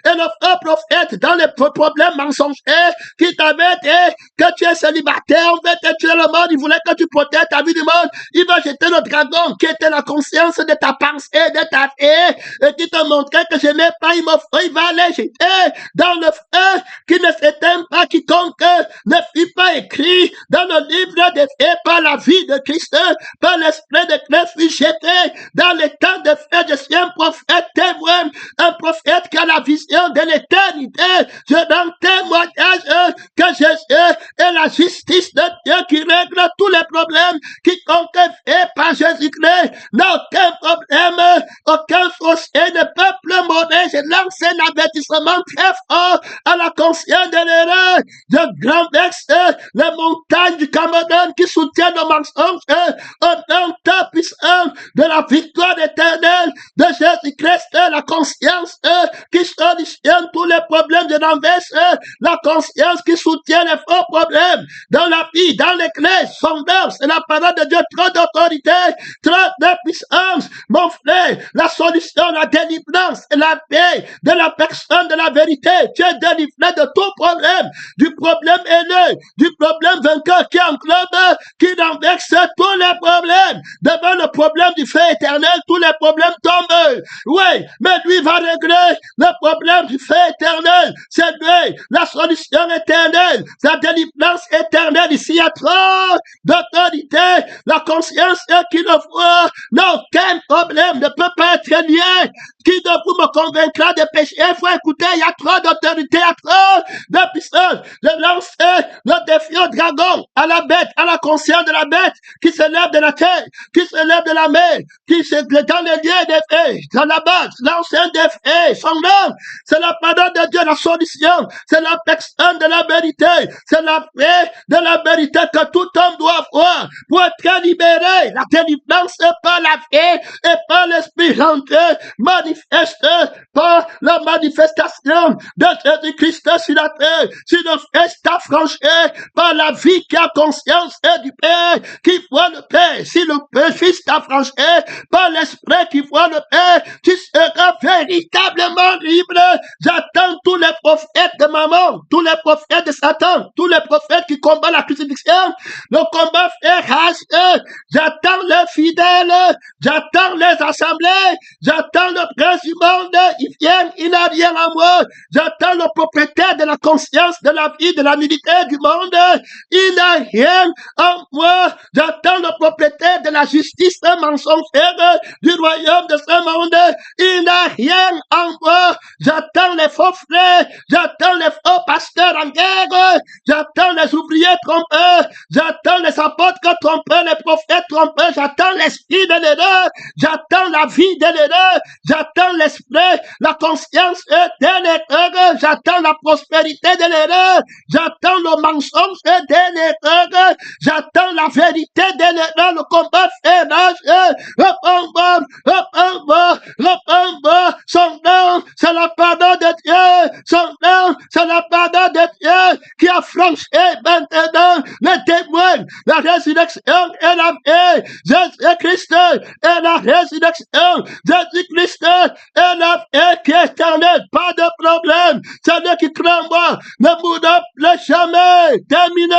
et le faux prophète dans les problèmes mensongers qui t'avait dit que tu es célibataire, en fait, tu es le monde, il voulait que tu protèges ta vie du monde. Il va jeter le dragon qui était la conscience de ta pensée, de ta vie, et qui te montrait que je n'ai pas, il va aller jeter dans le feu qui ne s'éteint pas, quiconque ne fut pas écrit dans le livre des faits par la vie de Christ, par l'esprit de Christ fut jeté dans les temps de feu. Je suis un prophète témoin, un prophète qui a la vision de l'éternité. Je donne témoignage que Jésus est la justice de Dieu qui règle tous les problèmes. Quiconque fait par Jésus-Christ n'a aucun problème, aucun fossé ne peut plus mourir. Je lance un avertissement très fort à la conscience de l'erreur. Je renverse les montagnes du Cameroun qui soutiennent nos mensonges au nom de puissance de la victoire éternelle de Jésus-Christ, la conscience qui solutionne tous les problèmes de l'envers, la conscience qui soutient les faux problèmes dans la vie, dans l'église, son nom, c'est la parole de Dieu, trop d'autorité, trop de puissance, mon frère, la solution, la délivrance et la paix de la personne de la vérité. Tu es délivré de tout problème, du problème haineux, du problème vainqueur qui englobe, qui renverse tous les problèmes. Devant le problème du feu éternel, tous les problèmes tombent. Oui, mais lui va régler le problème du feu éternel. C'est lui, la solution éternelle, la délivrance éternelle. Ici, il y a trop d'autorité. La conscience qui le voit n'a aucun problème, ne peut pas être lié. Qui de vous me convaincra de péché? Il faut écouter, il y a trop d'autorité, il y a trop de puissance. Je lance le défi au dragon, à la bête, à la conscience de la bête qui se lève de la terre, qui se s'élève de la mer, qui se dans les lieux des faits, dans la base, l'ancien des faits, son nom, c'est la parole de Dieu, la solution, c'est la personne de la vérité, c'est la paix de la vérité que tout homme doit avoir pour être libéré. La délivrance est par la paix et par l'Esprit rentré, manifeste par la manifestation de Jésus-Christ sur la terre. Si le Fils t'a franchi par la vie qui a conscience du Père, qui voit le Père, si le Fils t'a franchi par l'Esprit qui voit le Père, tu seras véritablement libre. J'attends tous les prophètes de maman, tous les prophètes de Satan, tous les prophètes qui combattent la crucifixion, le combat fait rage. J'attends les fidèles, j'attends les assemblées, j'attends le prince du monde, il vient, il n'a rien à moi. J'attends le propriétaire de la conscience, de la vie, de la militaire du monde, il n'a rien en moi. J'attends le propriétaire de la justice mensongère du royaume de ce monde, il n'a rien en moi. J'attends les faux frères, j'attends les faux pasteurs en guerre, j'attends les ouvriers trompeurs, j'attends les apôtres trompeurs, les prophètes trompeurs, j'attends l'esprit de l'erreur, j'attends la vie de l'erreur, j'attends l'esprit, la conscience de l'erreur, j'attends la prospérité de l'erreur, j'attends le mensonge de l'erreur, j'attends la vérité de l'erreur, le combat fait rage, repends-moi, son nom, c'est la parole de Dieu, son nom, c'est la parole de Dieu qui a franchi maintenant les témoins, la résurrection et la vie, Jésus-Christ et la résurrection, Jésus-Christ et la vie qui est éternelle, pas de problème, celui qui craint moi ne mourra plus jamais, terminé,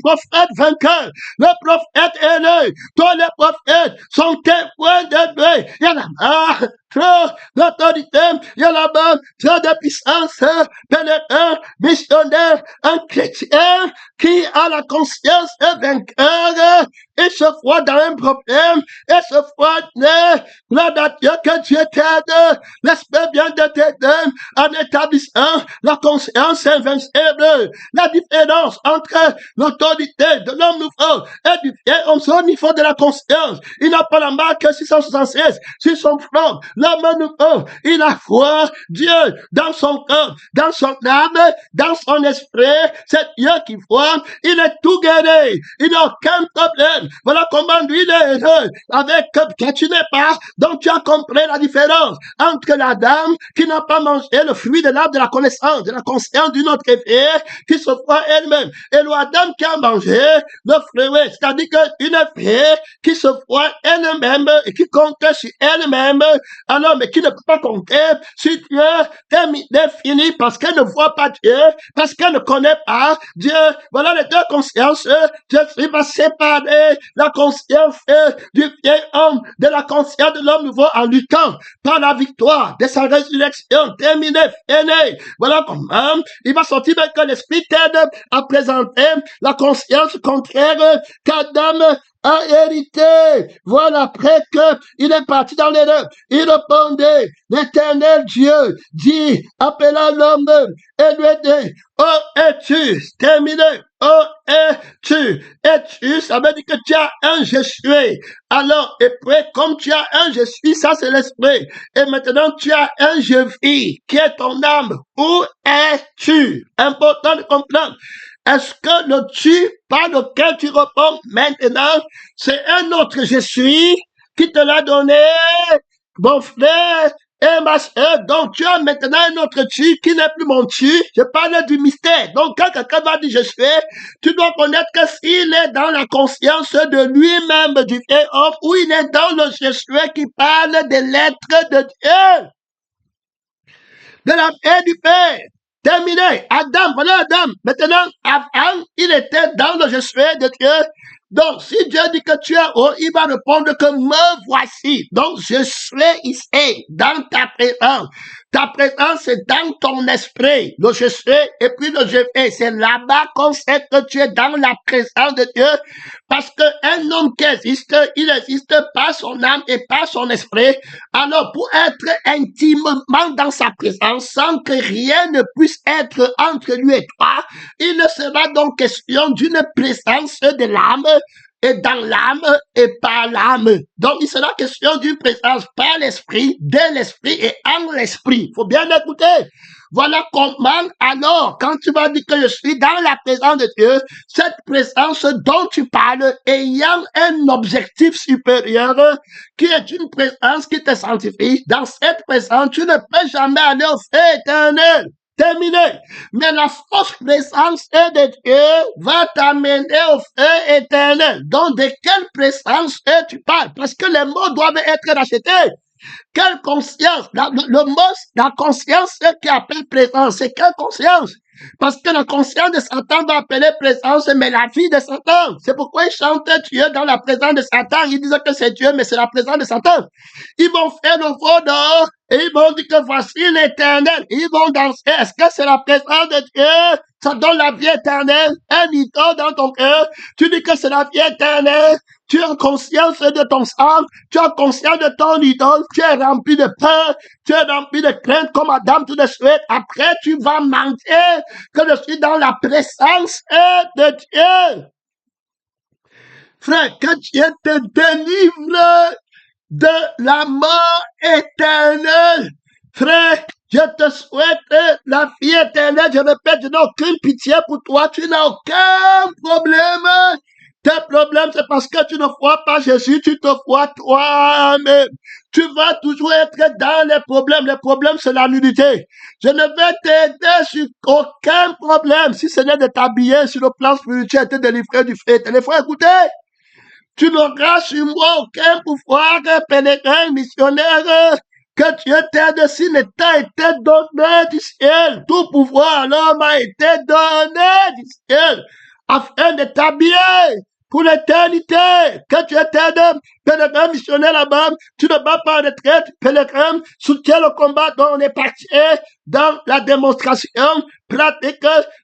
prophète vainqueur, le prophète aîné, tous les prophètes sont témoins de Dieu, il y en a marre, trop d'autorité, il y a là-bas, trop de puissance, pèlerin, missionnaire, un chrétien qui a la conscience vainqueur, et se voit dans un problème, et se voit gloire à Dieu, que Dieu t'aide, l'esprit vient de t'aider en établissant la conscience invincible, la différence entre l'autorité de l'homme nouveau et du vieil homme au niveau de la conscience, il n'a pas la marque 676 sur son front, l'homme nouveau, il a foi, Dieu, dans son corps, dans son âme, dans son esprit, c'est Dieu qui voit, il est tout guéri, il n'a aucun problème. Voilà comment lui il est heureux, avec que tu n'es pas, donc tu as compris la différence entre la dame qui n'a pas mangé le fruit de l'arbre de la connaissance, de la conscience d'une autre fille, qui se voit elle-même, et la dame qui a mangé le fruit, c'est-à-dire qu'une fille qui se voit elle-même et qui compte sur elle-même, alors mais qui ne peut pas compter sur Dieu, terminé, fini, parce qu'elle ne voit pas Dieu, parce qu'elle ne connaît pas Dieu. Voilà les deux consciences. Jésus va séparer la conscience du vieil homme de la conscience de l'homme nouveau en luttant par la victoire de sa résurrection. Terminé, fini. Voilà comment il va sortir avec que l'esprit t'aide à présenter la conscience contraire qu'Adam a hérité. Voilà, après que il est parti dans l'erreur, il répondait, l'Éternel Dieu dit, appela l'homme et lui dit, oh, es-tu, terminé, oh, es-tu, ça veut dire que tu as un je suis. Alors, et puis, comme tu as un je suis, ça c'est l'esprit. Et maintenant, tu as un je vis, qui est ton âme. Où es-tu? Important de comprendre. Est-ce que le tu par lequel tu réponds maintenant, c'est un autre je suis qui te l'a donné, mon frère et ma soeur? Donc tu as maintenant un autre tu qui n'est plus mon tu. Je parle du mystère. Donc quand quelqu'un va dire je suis, tu dois connaître que s'il est dans la conscience de lui-même du vieil homme, ou il est dans le je suis qui parle des lettres de Dieu, de la paix du Père. Terminé. Adam, voilà Adam. Maintenant, avant, il était dans le je suis de Dieu. Donc, si Dieu dit que tu es haut, il va répondre que me voici. Donc, je suis ici, dans ta présence. Ta présence, c'est dans ton esprit. Le je suis et puis le je fais. C'est là-bas qu'on sait que tu es dans la présence de Dieu. Parce qu'un homme qui existe, il existe par son âme et par son esprit. Alors, pour être intimement dans sa présence, sans que rien ne puisse être entre lui et toi, il ne sera donc question d'une présence de l'âme, et dans l'âme et par l'âme. Donc, il sera question d'une présence par l'esprit, de l'esprit et en l'esprit. Il faut bien écouter. Voilà comment, alors, quand tu vas dire que je suis dans la présence de Dieu, cette présence dont tu parles ayant un objectif supérieur, qui est une présence qui te sanctifie, dans cette présence, tu ne peux jamais aller au feu éternel. Terminé. Mais la fausse présence de Dieu va t'amener au feu éternel. Donc, de quelle présence tu parles? Parce que les mots doivent être rachetés. Quelle conscience? Le mot, la conscience qui appelle présence, c'est quelle conscience? Parce que la conscience de Satan va appeler présence, mais la vie de Satan. C'est pourquoi ils chantent Dieu dans la présence de Satan. Ils disent que c'est Dieu, mais c'est la présence de Satan. Ils vont faire le veau dehors et ils vont dire que voici l'éternel. Ils vont danser. Est-ce que c'est la présence de Dieu? Ça donne la vie éternelle. Un idole dans ton cœur. Tu dis que c'est la vie éternelle. Tu as conscience de ton sang, tu as conscience de ton idole, tu es rempli de peur, tu es rempli de crainte comme Adam tout de suite. Après, tu vas mentir que je suis dans la présence de Dieu. Frère, que Dieu te délivre de la mort éternelle. Frère, je te souhaite la vie éternelle. Je répète, je n'ai aucune pitié pour toi. Tu n'as aucun problème. Tes problèmes, c'est parce que tu ne crois pas Jésus, tu te crois toi-même. Tu vas toujours être dans les problèmes. Les problèmes, c'est la nudité. Je ne vais t'aider sur aucun problème. Si ce n'est de t'habiller sur le plan spirituel, te délivrer du feu. Il faut écouter. Tu n'auras sur moi aucun pouvoir, pèlerin, missionnaire, que Dieu t'aide s'il ne t'a été donné du ciel. Tout pouvoir, l'homme a été donné du ciel afin de t'habiller pour l'éternité. Que tu t'aides, pèlerin missionnaire là-bas, tu ne vas pas en retraite, pèlerin, soutiens le combat dont on est parti dans la démonstration pratique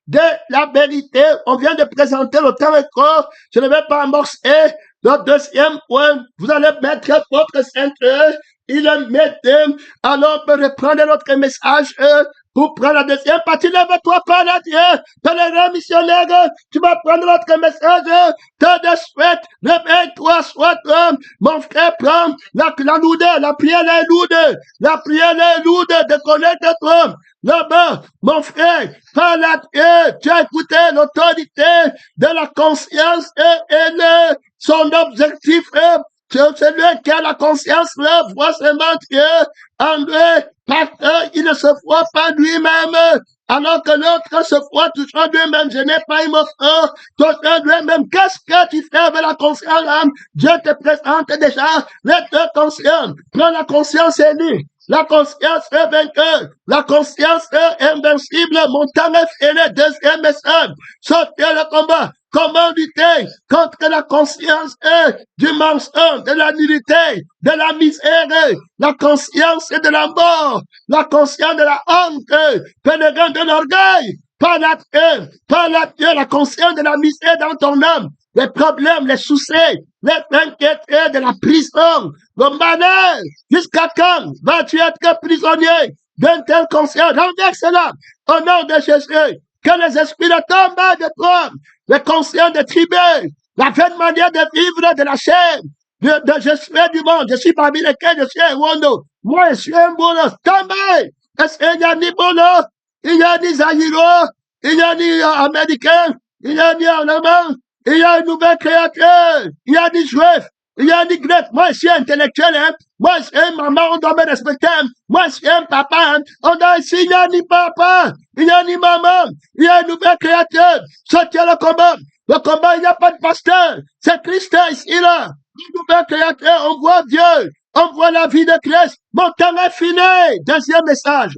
de la vérité. On vient de présenter le temps et corps. Je ne vais pas amorcer. Le deuxième point, vous allez mettre votre ceinture, il le mettez, alors on peut reprendre notre message pour prendre la deuxième partie. Lève-toi par la Dieu, pèlerin missionnaire, tu vas prendre notre message, te de suite, réveille-toi, sois homme, mon frère, prends la lourdeur, la prière est lourde, la prière est lourde, déconnecte-toi. Là-bas, mon frère, par la Dieu, tu as écouté l'autorité de la conscience et son objectif est celui qui a la conscience là, voit seulement Dieu en lui, parce qu'il ne se voit pas lui-même, alors que l'autre se voit toujours lui-même. Je n'ai pas une offre, toujours lui-même. Qu'est-ce que tu fais avec la conscience là? Dieu te présente déjà les deux consciences. Prends la conscience élue. La conscience est vainqueur. La conscience est invincible. Mon temps est fini. Deuxième message. Sortez le combat. Comment lutter contre la conscience du mensonge, de la nullité, de la misère, la conscience de la mort, la conscience de la honte, pèlerin de l'orgueil, par la Dieu, la conscience de la misère dans ton âme, les problèmes, les soucis, les inquiétudes de la prison, le malheur, jusqu'à quand vas-tu être prisonnier d'une telle conscience? Renverse cela au nom de Jésus. Que les esprits ne tombent de toi, les consciences de tribus, la vaine manière de vivre de la chair, je suis du monde, je suis parmi lesquels je suis un wondo. Moi, je suis un boulot. Tombez! Est-ce qu'il y a ni boulot? Il y a ni Zaïro, il y a ni Américain, il y a ni Allemand, il y a une nouvelle créature, il y a ni Juif, il y a ni Grec. Moi, je suis intellectuel, hein. Moi, je suis un maman, on doit me respecter. Moi, je suis un papa, hein. On doit ici, il n'y a ni papa, il n'y a ni maman, il y a une nouvelle créature. Sortez le combat. Le combat, il n'y a pas de pasteur. C'est Christ ici, là. Une nouvelle créature, on voit Dieu. On voit la vie de Christ. Mon temps est fini. Deuxième message.